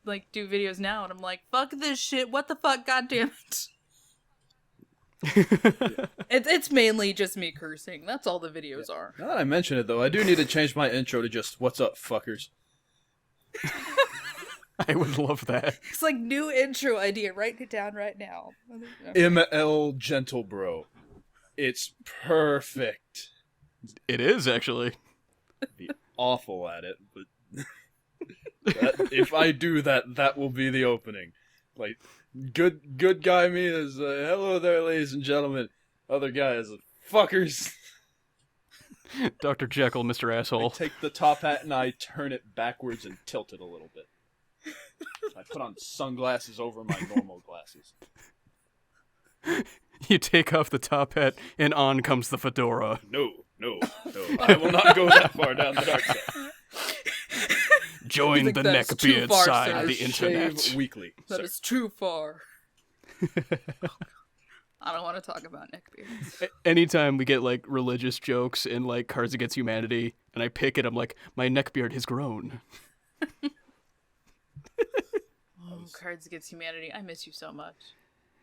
like do videos now and I'm like, fuck this shit, what the fuck, god damn it. It's mainly just me cursing. That's all the videos are. Now that I mention it though, I do need to change my intro to just, what's up, fuckers? I would love that. It's like, new intro idea, write it down right now. TheGentlebro. It's perfect. It is, actually. I'd be awful at it, but if I do that, that will be the opening. Like, good guy me is, hello there, ladies and gentlemen. Other guy is, fuckers. Dr. Jekyll, Mr. I Asshole. take the top hat and I turn it backwards and tilt it a little bit. I put on sunglasses over my normal glasses. You take off the top hat, and on comes the fedora. No. I will not go that far down the dark side. Join think the that's too neckbeard far, side sir. of the Shave internet. weekly. That sir. is too far. I don't want to talk about neckbeards. Anytime we get like religious jokes in like Cards Against Humanity, and I pick it, I'm like, my neckbeard has grown. Oh, Cards Against Humanity. I miss you so much.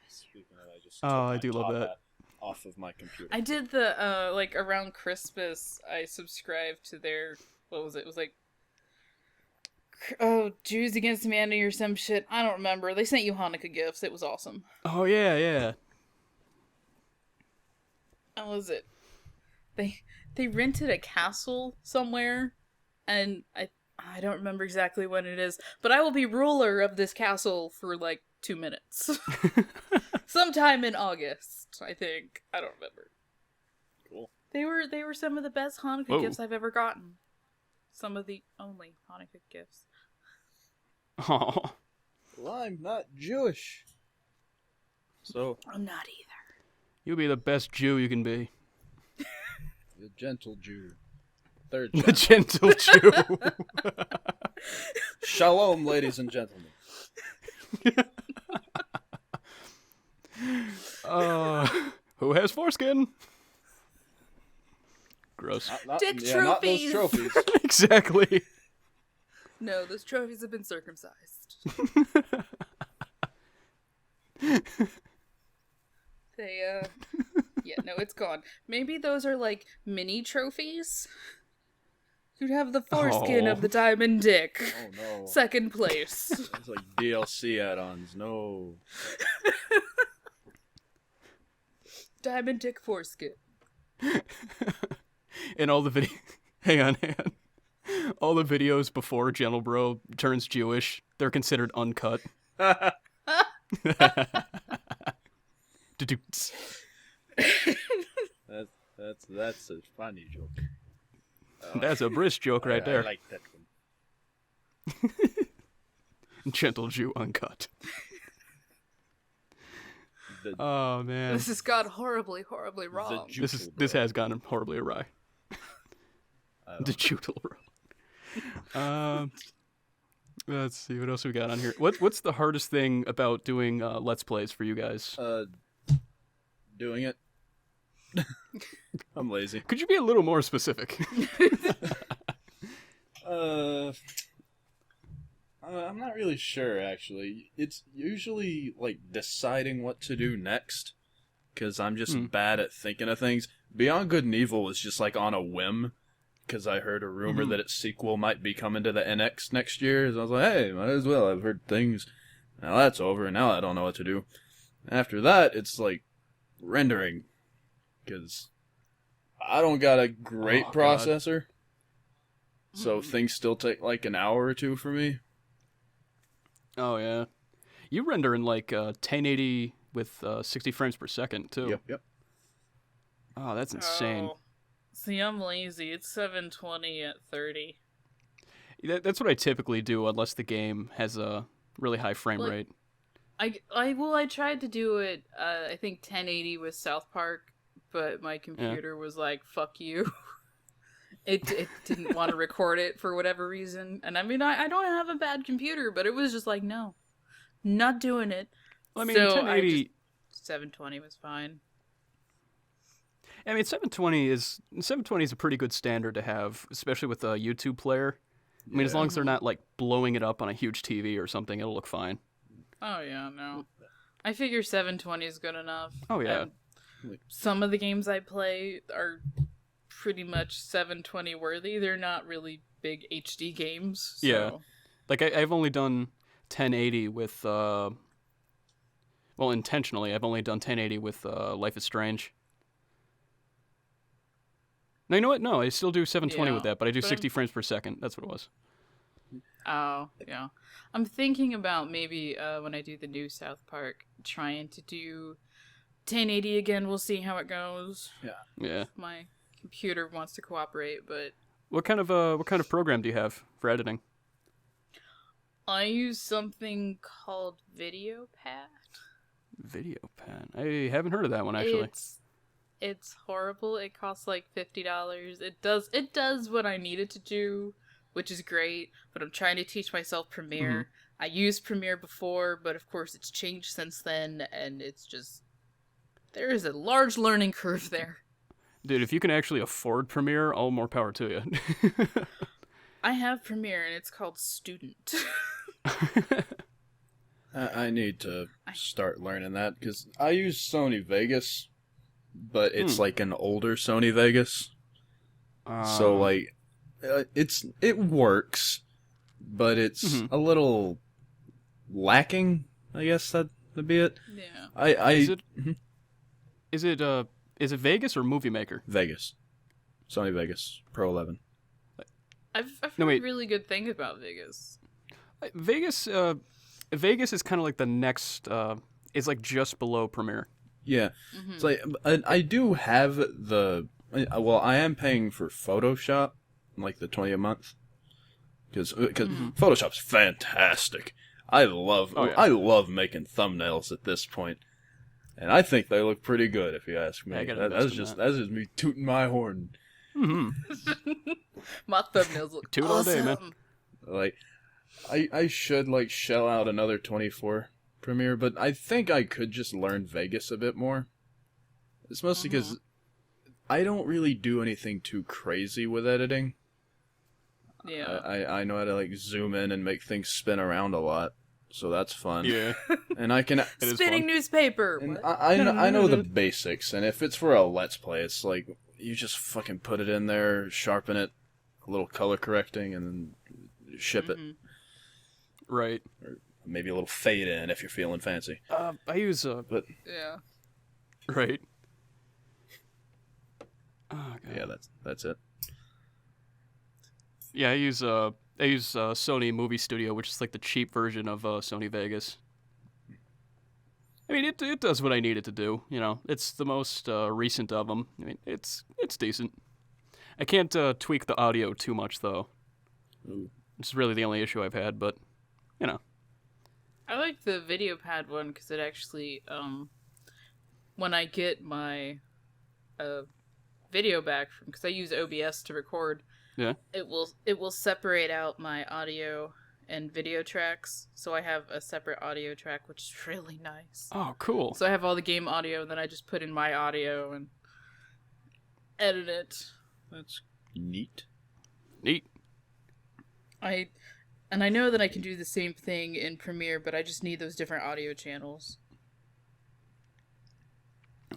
Speaking of, I just Oh, took I my do love top that. hat off of my computer. I did the, like, around Christmas, I subscribed to their, what was it? It was like, Jews Against Humanity or some shit. I don't remember. They sent you Hanukkah gifts. It was awesome. Oh yeah. How was it? They rented a castle somewhere, and I don't remember exactly when it is, but I will be ruler of this castle for like 2 minutes. Sometime in August, I think. I don't remember. Cool. They were some of the best Hanukkah Whoa. gifts I've ever gotten. Some of the only Hanukkah gifts. Oh, Well, I'm not Jewish. So, I'm not either. you'll be the best Jew you can be. the gentle Jew. Third The gentle. gentle Jew. Shalom, ladies and gentlemen. Who has foreskin? Gross. Not Dick not those trophies. trophies. Exactly. No, those trophies have been circumcised. They, yeah, no, it's gone. Maybe those are like mini trophies? You'd have the foreskin of the diamond dick. Oh no. Second place. It's like DLC add-ons. No. Diamond dick foreskin. And all the video. Hang on. All the videos before GentleBro turns Jewish, they're considered uncut. Doo-doo-ts. That's a funny joke. That's a brisk joke right I there. like that one. Gentle Jew uncut. Oh man, This has gone horribly, horribly wrong. this has gone horribly awry. The GentleBro. Let's see what else we got on here. What's the hardest thing about doing Let's Plays for you guys? Doing it. I'm lazy. Could you be a little more specific? I'm not really sure, actually. It's usually, like, deciding what to do next, because I'm just bad at thinking of things. Beyond Good and Evil was just, like, on a whim, because I heard a rumor that its sequel might be coming to the NX next year, so I was like, hey, might as well. I've heard things. Now that's over, and now I don't know what to do. After that, it's, like, rendering, because I don't got a great processor, so things still take, like, an hour or two for me. Oh yeah, you render in like 1080 with 60 frames per second too. Yep. Oh, that's insane. Oh. See, I'm lazy. It's 720 at 30. That's what I typically do, unless the game has a really high frame Like- rate. I tried to do it, I think 1080 with South Park, but my computer was like, fuck you. It didn't want to record it for whatever reason. And I mean, I don't have a bad computer, but it was just like, no, not doing it. Well, I mean, So 1080. 720 was fine. I mean, 720 is a pretty good standard to have, especially with a YouTube player. I mean, as long as they're not like blowing it up on a huge TV or something, it'll look fine. Oh yeah, no. I figure 720 is good enough. Oh yeah. And some of the games I play are pretty much 720 worthy. They're not really big HD games. So. Yeah. Like I've only done 1080 with intentionally I've only done 1080 with Life is Strange. No, you know what? No, I still do 720 with that, but I do 60 frames per second. That's what it was. Oh, yeah. I'm thinking about maybe when I do the new South Park, trying to do 1080 again. We'll see how it goes. Yeah. My computer wants to cooperate, but What kind of program do you have for editing? I use something called VideoPad. VideoPad. I haven't heard of that one actually. It's horrible. It costs like $50. It does what I need it to do, which is great, but I'm trying to teach myself Premiere. I used Premiere before, but of course it's changed since then, and it's just there is a large learning curve there. Dude, if you can actually afford Premiere, all more power to you. I have Premiere and it's called Student. I need to start learning that because I use Sony Vegas, but it's like an older Sony Vegas. So like, it works, but it's a little lacking. I guess that'd be it. Yeah. Is it Vegas or Movie Maker? Vegas, Sony Vegas Pro 11. I've heard really good things about Vegas. Vegas is kind of like the next. It's like just below Premiere. Yeah, it's like I do have the. Well, I am paying for Photoshop, like the $20 a month, because Photoshop's fantastic. I love making thumbnails at this point, and I think they look pretty good. If you ask me, that's just me tooting my horn. My thumbnails look Toot awesome. all day, man. Like, I should like shell out another 24 Premiere, but I think I could just learn Vegas a bit more. It's mostly because I don't really do anything too crazy with editing. Yeah. I know how to like zoom in and make things spin around a lot, so that's fun. Yeah, And I can Spinning newspaper. and I know the basics, and if it's for a Let's Play, it's like you just fucking put it in there, sharpen it, a little color correcting, and then ship it. right. Or maybe a little fade in if you're feeling fancy. I use But Yeah. right. Oh, God. yeah, that's it. Yeah, I use Sony Movie Studio, which is like the cheap version of Sony Vegas. I mean, it does what I need it to do. You know, it's the most recent of them. I mean, it's decent. I can't tweak the audio too much though. Ooh. It's really the only issue I've had, but you know. I like the VideoPad one because it actually, when I get my video back from, because I use OBS to record, Yeah. it will separate out my audio and video tracks, so I have a separate audio track, which is really nice. Oh, cool. So I have all the game audio, and then I just put in my audio and edit it. That's neat. Neat. I know that I can do the same thing in Premiere, but I just need those different audio channels.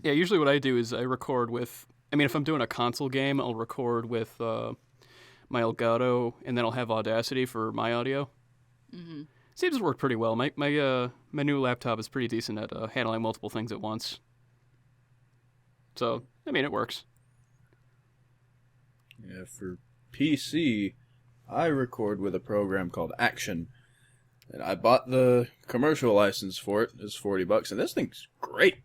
Yeah, usually what I do is I record with. I mean, if I'm doing a console game, I'll record with my Elgato, and then I'll have Audacity for my audio. Mm-hmm. Seems to work pretty well. My new laptop is pretty decent at handling multiple things at once. So, I mean, it works. Yeah, for PC, I record with a program called Action, and I bought the commercial license for it. It's $40, and this thing's great.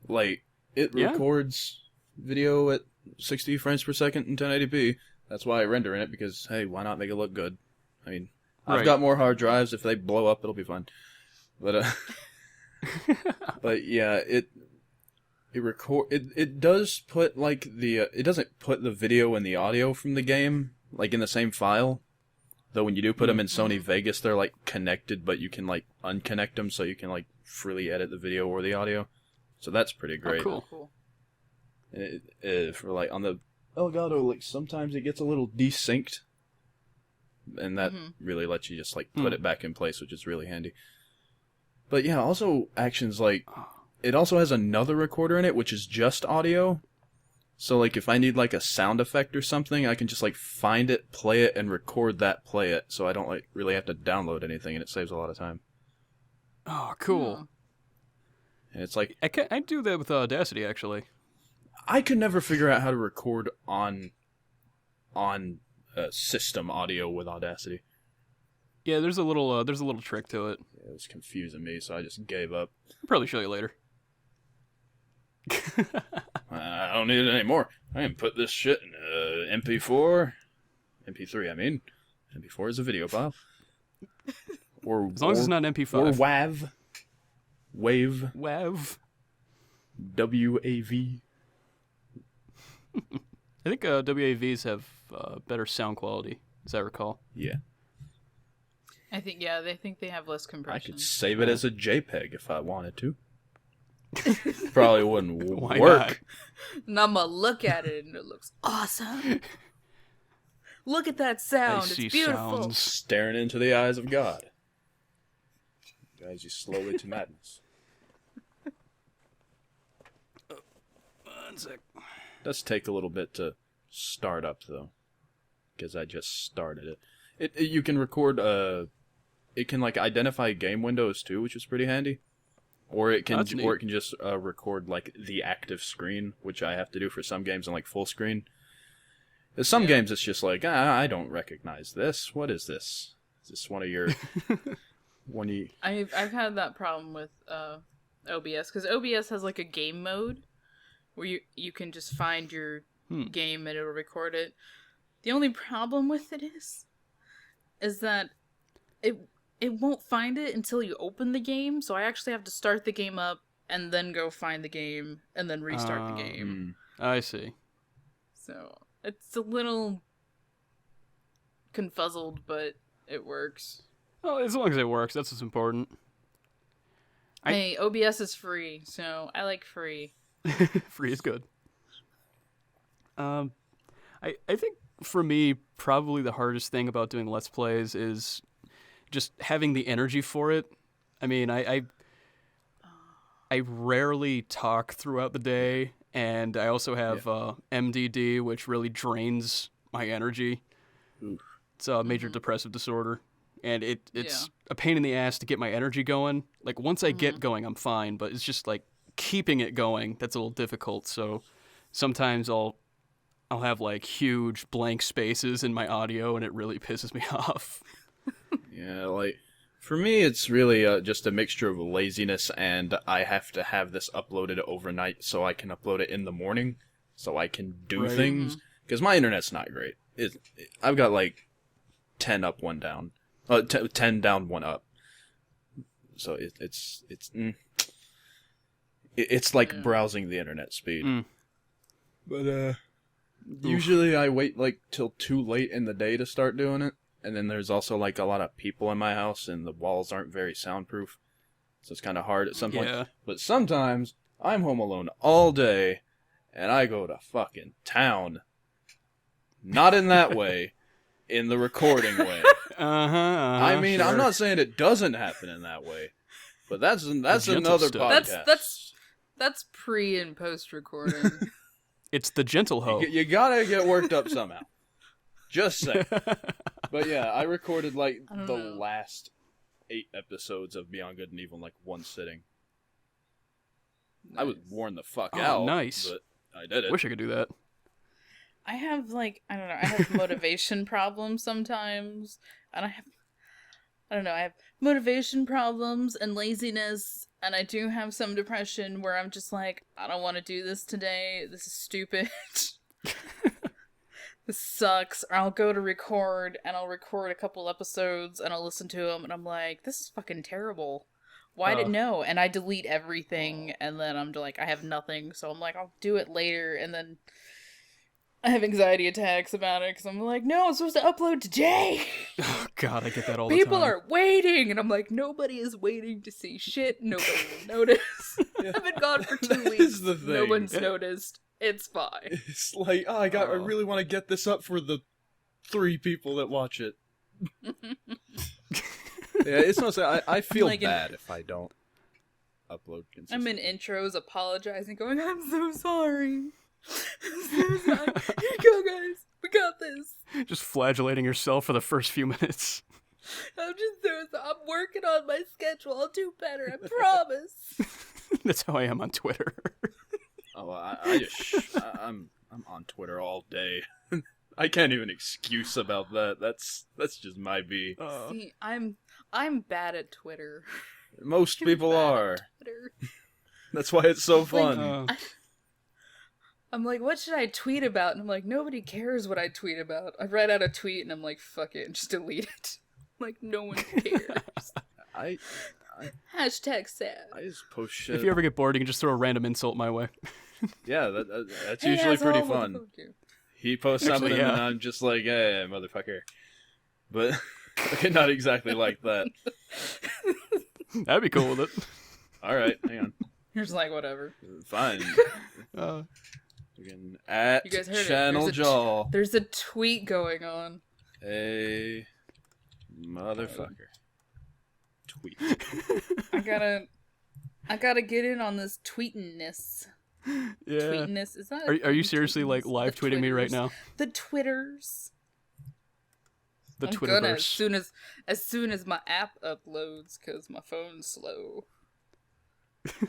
Like, it records video at 60 frames per second in 1080p. That's why I render in it, because, hey, why not make it look good? I mean, I've got more hard drives. If they blow up, it'll be fine. But, but yeah, it does put, like, it doesn't put the video and the audio from the game, like, in the same file. Though when you do put them in Sony Vegas, they're, like, connected, but you can, like, unconnect them so you can, like, freely edit the video or the audio. So that's pretty great. Oh, cool. For, like, on the Elgato, like, sometimes it gets a little desynced. And that really lets you just, like, put it back in place, which is really handy. But, yeah, also, Action's, like, it also has another recorder in it, which is just audio. So, like, if I need, like, a sound effect or something, I can just, like, find it, play it, and record that, play it. So I don't, like, really have to download anything, and it saves a lot of time. Oh, cool. And it's like... I do that with Audacity, actually. I could never figure out how to record on system audio with Audacity. Yeah, there's a little trick to it. It was confusing me, so I just gave up. I'll probably show you later. I don't need it anymore. I can put this shit in MP4, MP3. I mean, MP4 is a video file, or As long as it's not an MP5 or WAV, WAV, WAV. I think WAVs have better sound quality, as I recall. Yeah, I think they think they have less I compression. could save it as a JPEG if I wanted to. Probably wouldn't Why work. not? And I'm gonna look at it and it looks awesome. Look at that sound. I see It's beautiful. sounds. Staring into the eyes of God. Guides you slowly to madness. One sec. Does take a little bit to start up though, because I just started it. You can record. It can like identify game windows too, which is pretty handy. Or it can That's neat. just record like the active screen, which I have to do for some games on like full screen. There's some games it's just like I don't recognize this. What is this? Is this one of your I've had that problem with OBS because OBS has like a game mode where you can just find your game and it'll record it. The only problem with it is that it won't find it until you open the game, so I actually have to start the game up and then go find the game and then restart the game. I see. So it's a little confuzzled, but it works. Well, as long as it works, that's what's important. Hey, OBS is free, so I like free. Free is good. I think for me, probably the hardest thing about doing Let's Plays is just having the energy for it. I mean, I rarely talk throughout the day, and I also have MDD, which really drains my energy. Oof. It's a major depressive disorder, and it's a pain in the ass to get my energy going. Like, once I get going, I'm fine, but it's just like keeping it going that's a little difficult. So sometimes I'll have like huge blank spaces in my audio, and it really pisses me off. Yeah, like, for me, it's really just a mixture of laziness, and I have to have this uploaded overnight so I can upload it in the morning, so I can do things. Because my internet's not great. I've got, like, 10 up, 1 down. 10 down, 1 up. So it's like browsing the internet speed. But, usually I wait, like, till too late in the day to start doing it. And then there's also, like, a lot of people in my house, and the walls aren't very soundproof. So it's kind of hard at some point. Yeah. But sometimes, I'm home alone all day, and I go to fucking town. Not in that way. In the recording way. I mean, sure. I'm not saying it doesn't happen in that way. But that's gentle another stuff. podcast. That's pre and post recording. It's the gentle hoe. You gotta get worked up somehow. Just saying. But yeah, I recorded like the last 8 episodes of Beyond Good and Evil in like one sitting. Nice. I was worn the fuck out. Nice. But I did it. Wish I could do that. I have I have motivation problems sometimes, and I have motivation problems and laziness, and I do have some depression where I'm just like, I don't want to do this today. This is stupid. This sucks. Or I'll go to record, and I'll record a couple episodes, and I'll listen to them, and I'm like, this is fucking terrible. Why didn't know? And I delete everything, and then I'm like, I have nothing, so I'm like, I'll do it later, and then I have anxiety attacks about it, because I'm like, no, I'm supposed to upload today! Oh, God, I get that all the time. People are waiting, and I'm like, nobody is waiting to see shit, nobody will notice. I've been gone for 2 weeks, This is the thing. no one's noticed. It's fine. It's like, I really want to get this up for the 3 people that watch it. Yeah, it's not so. I feel Like bad if I don't upload consistently. I'm in intros apologizing, going, I'm so sorry. I'm so sorry. Here you go, guys. We got this. Just flagellating yourself for the first few minutes. I'm just so sorry. I'm working on my schedule. I'll do better. I promise. That's how I am on Twitter. Oh, I'm on Twitter all day. I can't even excuse about that. That's just my B. See, I'm bad at Twitter. Most people Bad at are. Twitter. That's why it's so fun. I'm like, what should I tweet about? And I'm like, nobody cares what I tweet about. I write out a tweet and I'm like, fuck it, and just delete it. Like, no one cares. I Hashtag sad. I just post shit. If you ever get bored, you can just throw a random insult my way. Yeah, that's Hey, usually pretty asshole, fun. motherfucker. He posts Actually, something yeah. and I'm just like, hey, motherfucker. But not exactly like that. That'd be cool with it. All right, hang on. You're just like, whatever. Fine. Uh, We can at You guys heard it. ChannelJAL. There's a tweet going on. A motherfucker. Tweet. I gotta get in on this tweetiness. yeah. Tweetiness is that? Are you seriously like tweetness? live The tweeting me right Twitters. now? The Twitters. The I'm gonna Twitterverse. as soon as my app uploads, cause my phone's slow.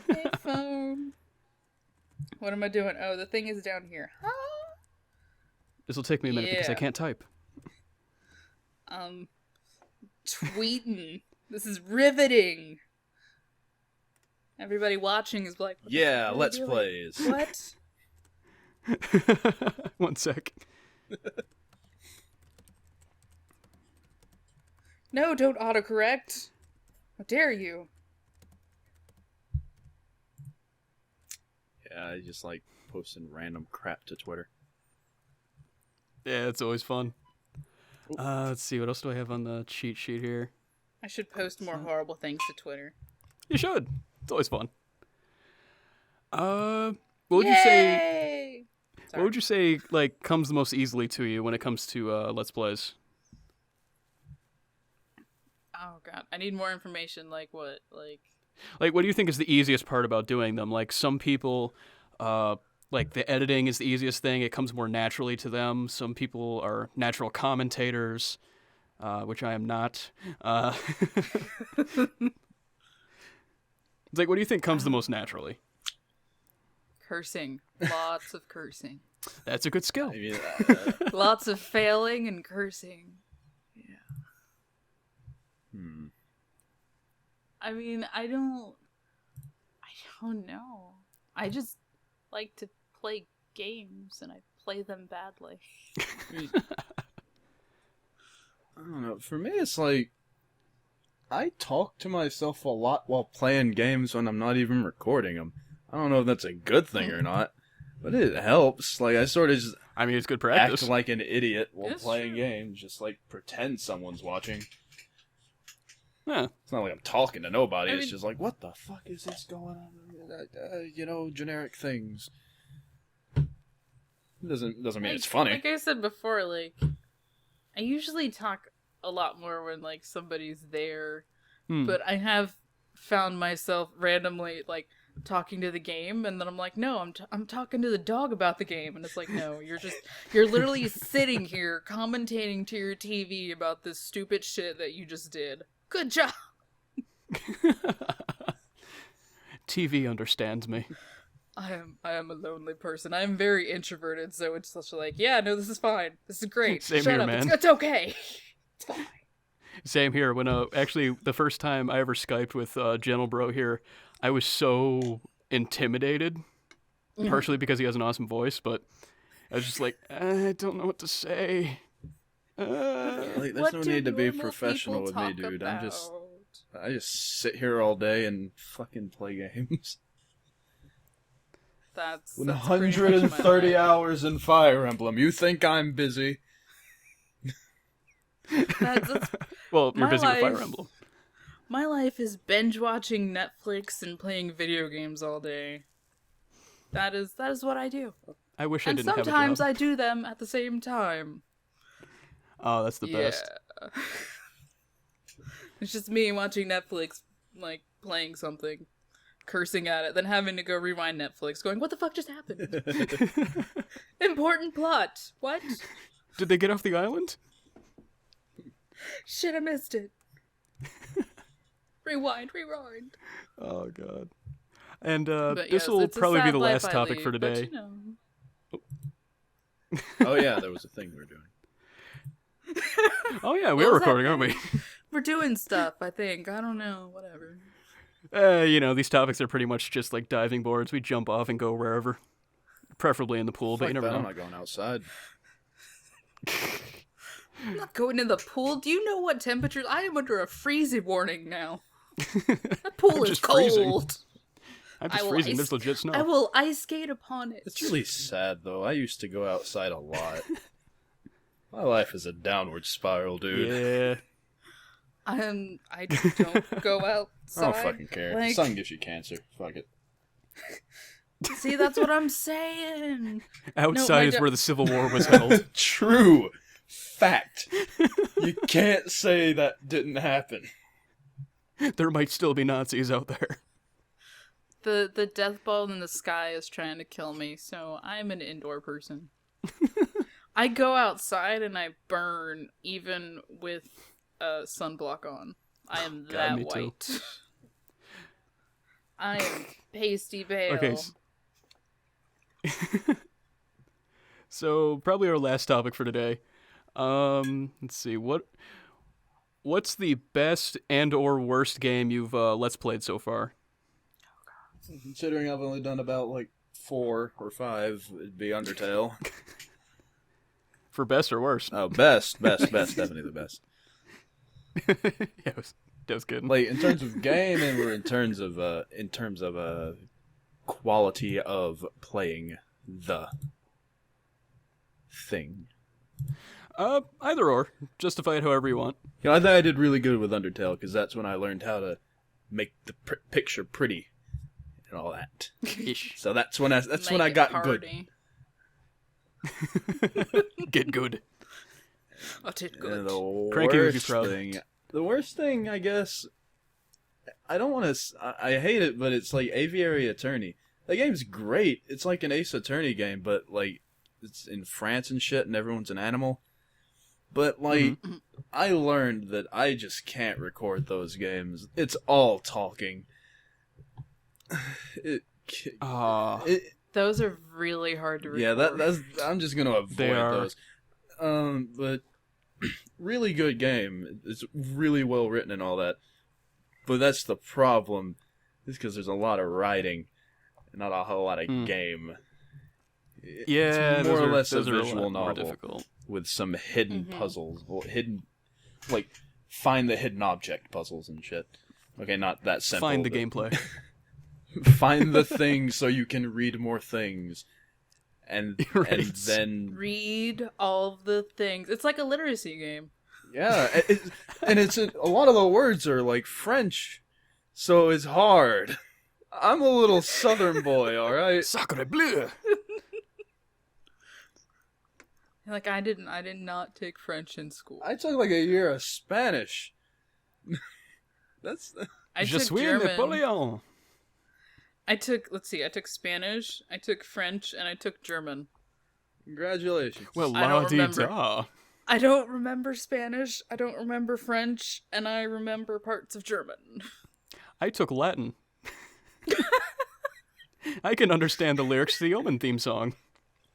Hey phone. What am I doing? Oh, the thing is down here. Huh? This will take me a minute because I Yeah. can't type. Tweeting. This is riveting. Everybody watching is like, what the Yeah, fuck are let's they doing? plays. What? 1 sec. No, don't autocorrect. How dare you? Yeah, I just like posting random crap to Twitter. Yeah, it's always fun. Let's see, what else do I have on the cheat sheet here? I should post more horrible things to Twitter. You should. It's always fun. What would you say? Yay! What would you say like comes the most easily to you when it comes to Let's Plays? Oh god, I need more information. Like what? Like, what do you think is the easiest part about doing them? Like, some people, like, the editing is the easiest thing. It comes more naturally to them. Some people are natural commentators, which I am not. It's like, what do you think comes the most naturally? cursing. Lots of cursing. That's a good skill. I mean, Lots of failing and cursing. I mean, I don't know. I just like to play games and I play them badly. I don't know. For me, it's like I talk to myself a lot while playing games when I'm not even recording them. I don't know if that's a good thing or not, but it helps. Like, I sort of just I mean, it's good act practice. like an idiot while It's playing true. games, just like pretend someone's watching. Yeah. It's not like I'm talking to nobody. I It's mean- just like, what the fuck is this going on? Generic things. Doesn't mean it's funny. Like I said before, like I usually talk a lot more when like somebody's there, but I have found myself randomly like talking to the game, and then I'm like, no, I'm talking to the dog about the game, and it's like, no, you're literally sitting here commentating to your TV about this stupid shit that you just did. Good job. TV understands me. I am a lonely person. I am very introverted, so it's such like, yeah, no, this is fine. This is great. Same Shut here, up. man. It's okay. It's fine. Same here. When actually the first time I ever Skyped with TheGentlebro here, I was so intimidated, partially because he has an awesome voice, but I was just like, I don't know what to say. Like, there's What no do need to be normal professional people with me, talk dude. about? I just sit here all day and fucking play games. That's 130 hours in Fire Emblem. You think I'm busy? That's Well, you're My busy with Fire life- Emblem. my life is binge watching Netflix and playing video games all day. That is what I do. I wish I And didn't have a sometimes job. I do them at the same time. Oh, that's the best. Yeah. It's just me watching Netflix, like playing something, cursing at it, then having to go rewind Netflix, going, "What the fuck just happened?" Important plot. What? Did they get off the island? Shit, I missed it. Rewind. Oh god. And But this yes, will it's a probably be sad the life last I topic lead, for but, today. you know. Oh yeah, there was a thing we were doing. Oh yeah, we What are was that recording, aren't we? We're doing stuff, I think. I don't know. Whatever. These topics are pretty much just like diving boards. We jump off and go wherever. preferably in the pool, but you Fuck never that, I'm know. not going outside. I'm not going in the pool. Do you know what temperatures? I am under a freezing warning now. That pool I'm is just freezing. cold. I'm just freezing. There's legit snow. I will ice skate upon it. It's really sad, though. I used to go outside a lot. My life is a downward spiral, dude. Yeah. I don't go outside. I don't fucking care. Like, Sun gives you cancer. Fuck it. see, that's what I'm saying. Outside is where the Civil War was held. True. Fact. You can't say that didn't happen. There might still be Nazis out there. The death ball in the sky is trying to kill me, so I'm an indoor person. I go outside and I burn even with sunblock on. I am that me too. white. I am pasty pale. Okay. So probably our last topic for today. Let's see. What's the best and or worst game you've let's played so far? Considering I've only done about, 4 or 5, it'd be Undertale. For best or worst? Oh, best, definitely the best. Yeah, that was good. In terms of game and in terms of quality of playing the thing. Either or. Justify it however you want. I think I did really good with Undertale because that's when I learned how to make the picture pretty and all that. Ish. So that's when I got good. Get good. I did good. Cranky would be proud. The worst thing, I guess, I don't want to. I hate it, but it's like Aviary Attorney. That game's great. It's like an Ace Attorney game, but it's in France and shit, and everyone's an animal. But I learned that I just can't record those games. It's all talking. Those are really hard to record. Yeah, that's. I'm just gonna avoid They are. those. But really good game. It's really well written and all that. But that's the problem, is because there's a lot of writing, and not a whole lot of game. Yeah, it's more or less a those are lot visual more novel difficult. with some hidden puzzles, find the hidden object puzzles and shit. Okay, not that simple. Find the but gameplay. Find the thing so you can read more things, and then read all the things. It's like a literacy game. yeah, and it's a lot of the words are like French, so it's hard. I'm a little Southern boy, all right. Sacre bleu. Like I did not take French in school. I took a year of Spanish. I Je took suis German. Napoleon. I took Spanish, I took French, and I took German. Congratulations. Well, I don't la di remember. da. I don't remember Spanish, I don't remember French, and I remember parts of German. I took Latin. I can understand the lyrics to the Omen theme song.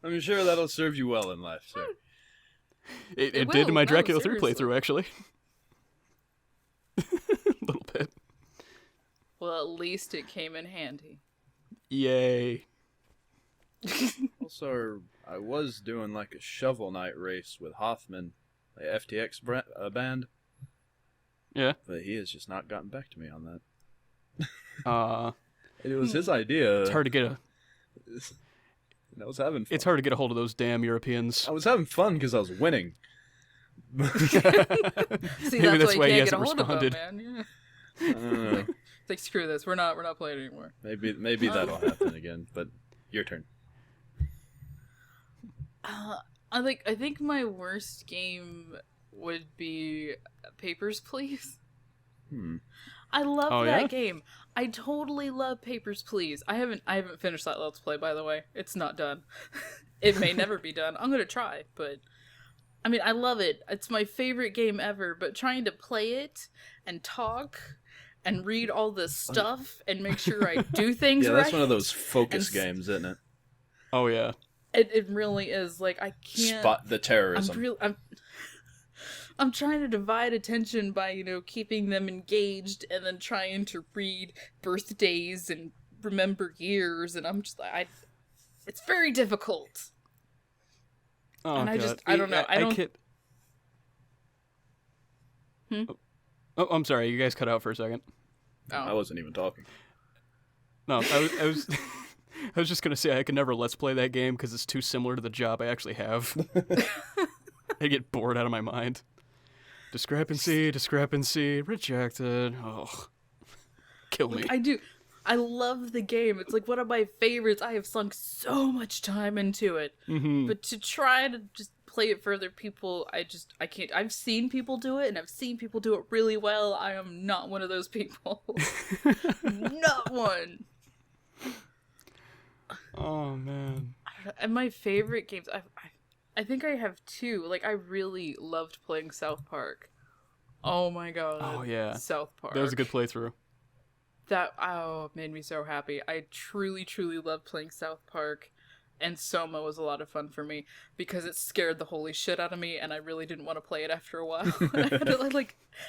I'm sure that'll serve you well in life, sir. It It did in my will. No, Dracula 3 seriously. playthrough, actually. A little bit. Well, at least it came in handy. Yay. Also, I was doing a Shovel Knight race with Hoffman, the FTX band, Yeah. but he has just not gotten back to me on that. Uh, It was his idea. it's hard to get and I was having fun. It's hard to get a hold of those damn Europeans. I was having fun because I was winning. See, Maybe that's why he you can't get hasn't a hold responded. of them, man. I don't know. It's like, screw this, we're not playing anymore. Maybe that'll happen again. But your turn. I think my worst game would be Papers, Please. I love Oh, that yeah? game. I totally love Papers, Please. I haven't finished that Let's Play, by the way. It's not done. It may never be done. I'm gonna try, but I mean, I love it. It's my favorite game ever. But trying to play it and talk and read all this stuff and make sure I do things Yeah, right. that's one of those focus and games, isn't it? Oh, yeah. It really is. Like, I can't Spot the terrorism. I'm trying to divide attention by, keeping them engaged and then trying to read birthdays and remember years, and I'm just like, It's very difficult. Oh, And God. I don't know. I don't. can't... Hmm? Oh, I'm sorry. You guys cut out for a second. I Oh. wasn't even talking. No, I was I was just gonna say I could never let's play that game because it's too similar to the job I actually have. I get bored out of my mind. Discrepancy, rejected. Oh, kill me. I do. I love the game. It's like one of my favorites. I have sunk so much time into it. Mm-hmm. But to try to just play it for other people, I can't. I've seen people do it, and I've seen people do it really well. I am not one of those people. Not one. Oh man. I don't know. And my favorite games, I think I have two. Like, I really loved playing South Park. Oh my god. Oh yeah. South Park. That was a good playthrough. That made me so happy. I truly, truly loved playing South Park, and Soma was a lot of fun for me because it scared the holy shit out of me, and I really didn't want to play it after a while. I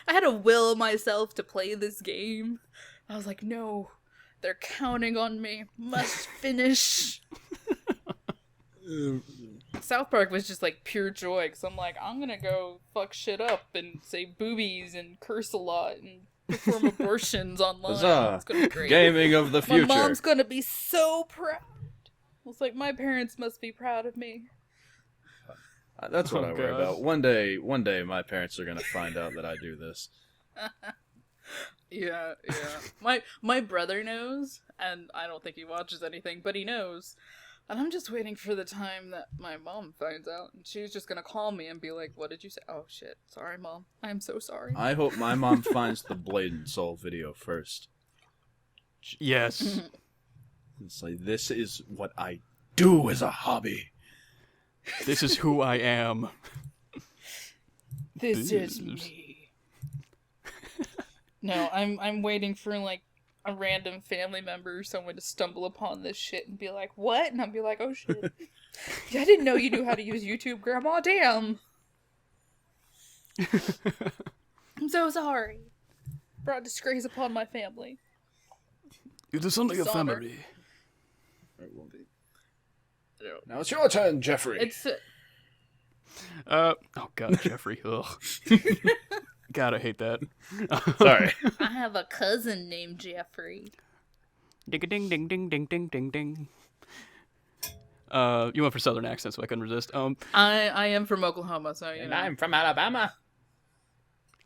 had to will myself to play this game. I was like, no, they're counting on me. Must finish. South Park was just like pure joy because I'm like, I'm gonna go fuck shit up and say boobies and curse a lot and perform abortions online. Huzzah. It's gonna be great. Gaming of the future. My mom's gonna be so proud. It's like my parents must be proud of me. That's what Oh, I worry God. about. One day, my parents are gonna find out that I do this. Yeah. My brother knows, and I don't think he watches anything, but he knows. And I'm just waiting for the time that my mom finds out, and she's just gonna call me and be like, "What did you say?" Oh shit! Sorry, mom. I'm so sorry. I hope my mom finds the Blade and Soul video first. Yes. It's like, this is what I do as a hobby. This is who I am. This is me. No, I'm waiting for like a random family member or someone to stumble upon this shit and be like, "What?" And I'll be like, "Oh shit. I didn't know you knew how to use YouTube, Grandma. Damn. I'm so sorry. Brought disgrace upon my family." It is only a Dishonor. family. It won't be. Now it's your turn, Jeffrey. It's Oh god, Jeffrey. Ugh. God, I hate that. Sorry. I have a cousin named Jeffrey. Ding a ding ding ding ding ding ding ding. You went for southern accent, so I couldn't resist. I am from Oklahoma, so you And know. I'm from Alabama.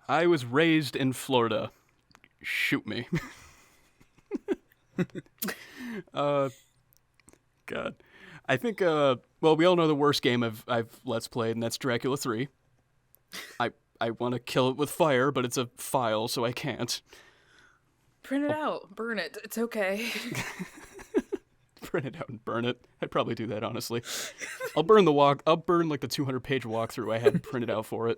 I was raised in Florida. Shoot me. God. I think, well, we all know the worst game I've Let's Played, and that's Dracula 3. I want to kill it with fire, but it's a file, so I can't. Print it out, burn it. It's okay. Print it out and burn it. I'd probably do that, honestly. I'll burn like the 200-page walkthrough I had printed out for it.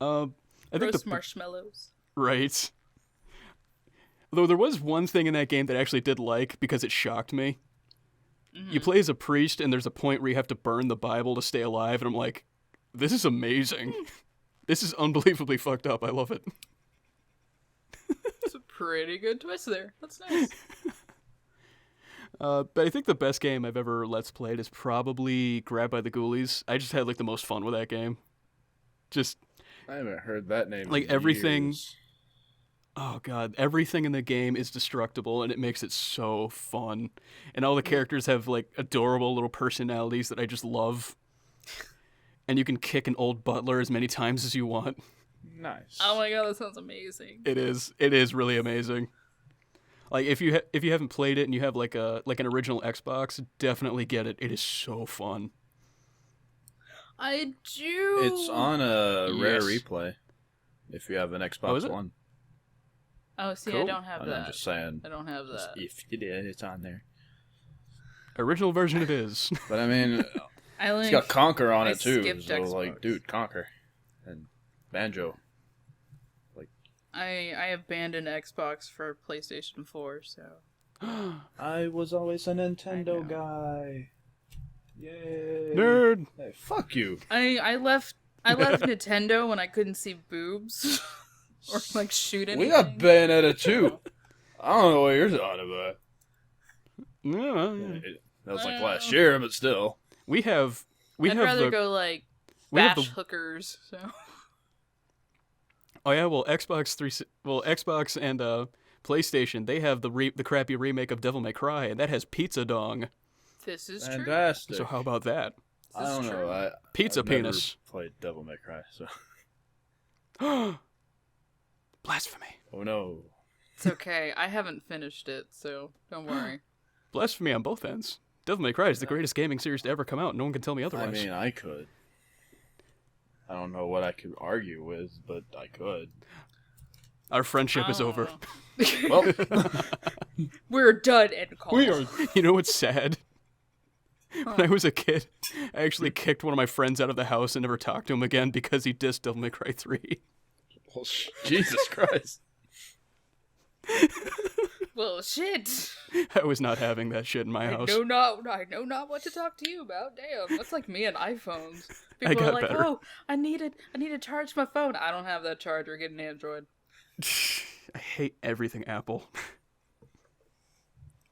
I think Roast marshmallows. Right. Although there was one thing in that game that I actually did like because it shocked me. You play as a priest, and there's a point where you have to burn the Bible to stay alive, and I'm like, this is amazing. This is unbelievably fucked up. I love it. It's a pretty good twist there. That's nice. But I think the best game I've ever Let's Played is probably Grabbed by the Ghoulies. I just had like the most fun with that game. Just, I haven't heard that name. like, in everything- years. oh god, everything in the game is destructible, and it makes it so fun. And all the characters have like adorable little personalities that I just love. And you can kick an old butler as many times as you want. Nice. Oh my god, that sounds amazing. It is really amazing. Like if you haven't played it and you have like an original Xbox, definitely get it. It is so fun. I do. It's on a rare Yes. replay. If you have an Xbox Oh, is it? One. Oh, see, I Cool. don't have I'm that. just saying. I don't have that. If you did, it's on there. Original version it is. But I mean, I it's like. got Conquer on I it too. skipped So like, Xbox. dude, Conquer and Banjo. I abandoned Xbox for PlayStation 4, so. I was always a Nintendo know. guy. Yay! Nerd. Hey, fuck you. I left Nintendo when I couldn't see boobs or like shoot anything. We got Bayonetta too. I don't know what you're talking about. Yeah, well, yeah. That was like last year, but still. I'd rather go like we have bash the- hookers. So Oh yeah, well Xbox and PlayStation, they have the crappy remake of Devil May Cry, and that has Pizza Dong. this is true. Fantastic. So how about that? I This is don't true. know. Pizza I've never penis. played Devil May Cry, so. Blasphemy. Oh no. It's okay. I haven't finished it, so don't worry. Blasphemy on both ends. Devil May Cry is the greatest gaming series to ever come out. No one can tell me I otherwise. mean, I could. I don't know what I could argue with, but I could. Our friendship is Oh. over. Well, We're done and call. we are. You know what's sad? When I was a kid, I actually kicked one of my friends out of the house and never talked to him again because he dissed Devil May Cry 3. Well, Jesus Christ. Well, shit. I was not having that shit in my house. I know not what to talk to you about. Damn, that's like me and iPhones. I People are got like, better. "Oh, I need to charge my phone." I don't have that charger. Get an Android. I hate everything Apple.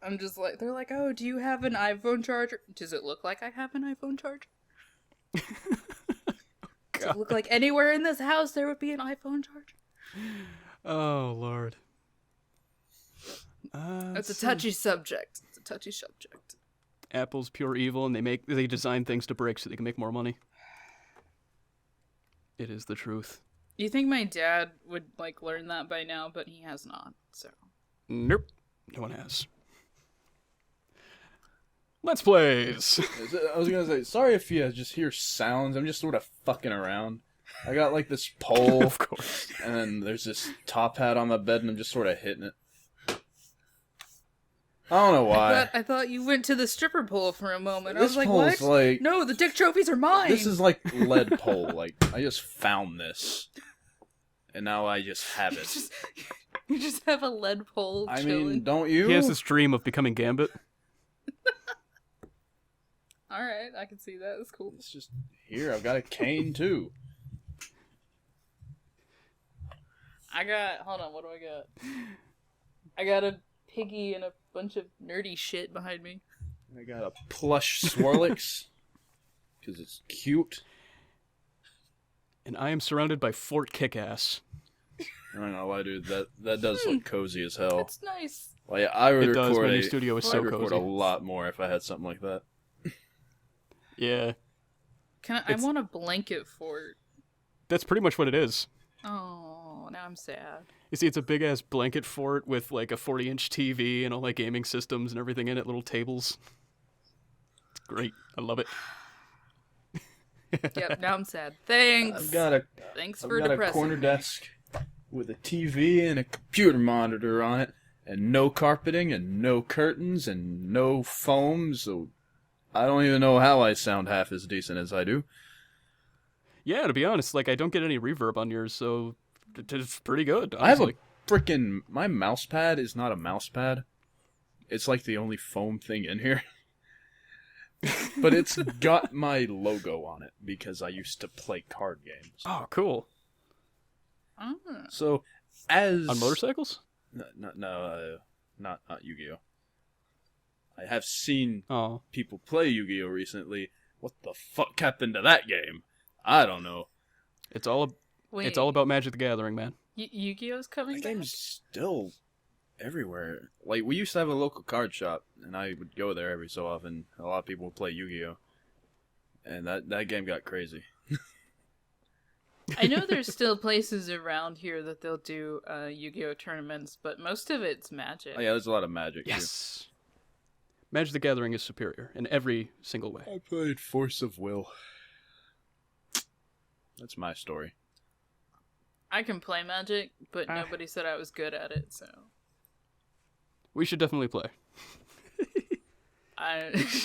I'm just like, they're like, "Oh, do you have an iPhone charger? Does it look like I have an iPhone charger? Does it look like anywhere in this house there would be an iPhone charger?" Oh, Lord. It's a touchy subject. It's a touchy subject. Apple's pure evil, and they design things to break so they can make more money. It is the truth. You think my dad would like learn that by now, but he has not. So Nope. No one has. Let's plays. I was gonna say, sorry if you just hear sounds. I'm just sort of fucking around. I got like this pole, Of course. and then there's this top hat on my bed, and I'm just sort of hitting it. I don't know why. I thought you went to the stripper pole for a moment. I This was like, pole's what? like No, the dick trophies are mine. this is like lead pole. Like I just found this, and now I just have it. You just have a lead pole I chilling. mean, don't you? He has this dream of becoming Gambit. All right, I can see that. That's cool. It's just here. I've got a cane too. Hold on, what do I got? I got a piggy and a bunch of nerdy shit behind me. I got a plush Swirlix because it's cute. And I am surrounded by Fort Kickass. I don't know why, dude. That does look cozy as hell. That's nice. Like I would It does. record My new a studio is I'd so record cozy. a lot more if I had something like that. Yeah. I want a blanket fort. That's pretty much what it is. Oh, now I'm sad. You see, it's a big-ass blanket fort with, like, a 40-inch TV and all, like, gaming systems and everything in it, little tables. It's great. I love it. Yep, now I'm sad. Thanks. I've got a depressing corner me. desk with a TV and a computer monitor on it, and no carpeting and no curtains and no foam. So I don't even know how I sound half as decent as I do. Yeah, to be honest, like, I don't get any reverb on yours, so it's pretty good, I have honestly. a freaking my mouse pad is not a mouse pad. It's like the only foam thing in here. But it's got my logo on it because I used to play card games. Oh, cool. Ah. So as On motorcycles? no, not Yu-Gi-Oh. I have seen Oh. people play Yu-Gi-Oh recently. What the fuck happened to that game? I don't know. It's all Wait, about Magic the Gathering, man. Yu-Gi-Oh's coming That back? game's still everywhere. Like, we used to have a local card shop, and I would go there every so often. A lot of people would play Yu-Gi-Oh! And that game got crazy. I know there's still places around here that they'll do Yu-Gi-Oh tournaments, but most of it's Magic. Oh, yeah, there's a lot of Magic, Yes. Magic the Gathering is superior in every single way. too. I played Force of Will. That's my story. I can play Magic, but nobody said I was good at it, so We should definitely play.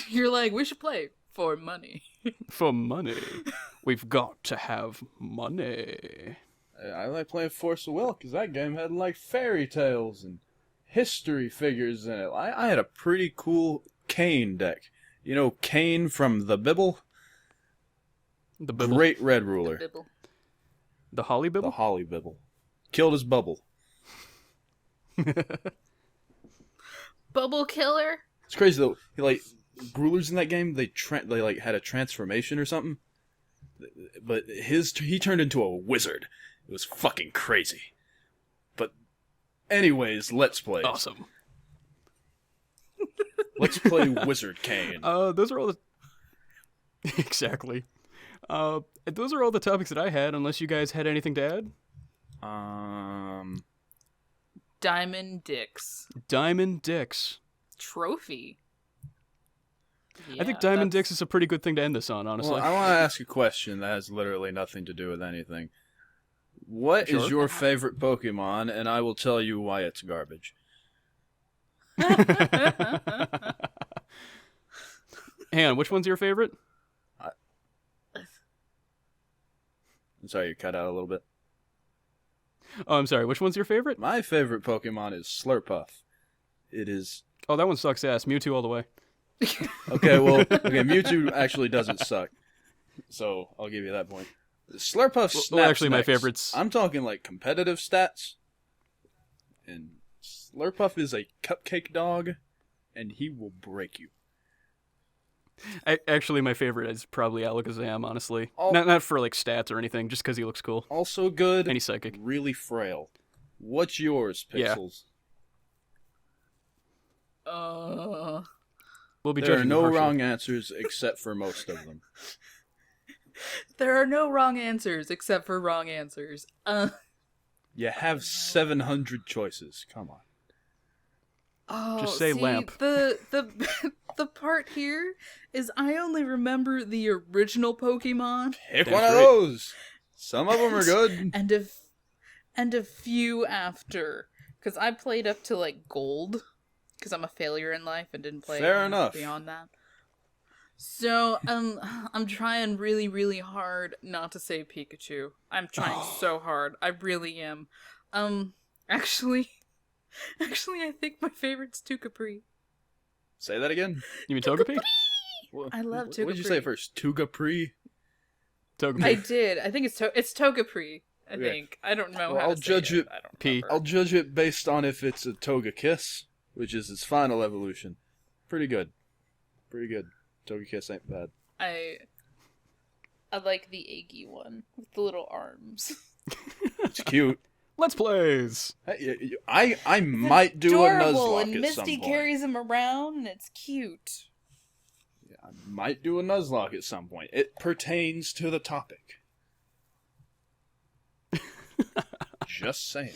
you're like, we should play for money. For money. We've got to have money. I like playing Force of Will because that game had like fairy tales and history figures in it. I had a pretty cool Kane deck. You know Kane from the Bibble? The Bibble. Great red ruler. Bibble. The Holly The Bibble? Holly Bibble. Killed his bubble. Bubble killer? It's crazy though. rulers in that game, they like had a transformation or something. But he turned into a wizard. It was fucking crazy. But anyways, let's play. Awesome. Let's play Wizard Kane. Those are all the exactly. Those are all the topics that I had. Unless you guys had anything to add. Diamond Dicks. Diamond Dicks. Trophy. I think Diamond Dicks is a pretty good thing to end this on, honestly. Well, I want to ask a question that has literally nothing to do with anything. What is your favorite Pokemon? And I will tell you why it's garbage. Han, which one's your favorite? I'm sorry, you cut out a little bit. Oh, I'm sorry. Which one's your favorite? My favorite Pokemon is Slurpuff. It is... Oh, that one sucks ass. Mewtwo all the way. Okay, Mewtwo actually doesn't suck. So, I'll give you that point. Slurpuff snaps well, actually, my necks. favorites... I'm talking like competitive stats. And Slurpuff is a cupcake dog, and he will break you. Actually, my favorite is probably Alakazam, honestly. Not for like stats or anything, just because he looks cool. Also good, and he's psychic. Really frail. What's yours, Pixels? Yeah. We'll be there are no harshly. wrong answers except for most of them. There are no wrong answers except for wrong answers. You have 700 choices. Come on. Oh, just say lamp. The part here is I only remember the original Pokemon. Pick That's one of right. those. Some of them are good. And a few after, because I played up to like gold, because I'm a failure in life and didn't play Fair enough. beyond that. So I'm trying really, really hard not to say Pikachu. I'm trying so hard. I really am. Actually, I think my favorite's Togepi. Say that again. You mean Togepi? I love Togepi. What did you say first? Togepi? Togepi. I did. I think it's Togepi. I Okay. think. I don't know Well, how I'll to say judge it. I don't P. remember. I'll judge it based on if it's a Togekiss, which is its final evolution. Pretty good. Pretty good. Togekiss ain't bad. I like the Eggy one with the little arms. It's cute. Let's plays. Hey, I might do a Adorable, Nuzlocke and at Misty some point. carries him around, and it's cute. I might do a Nuzlocke at some point. It pertains to the topic. Just saying.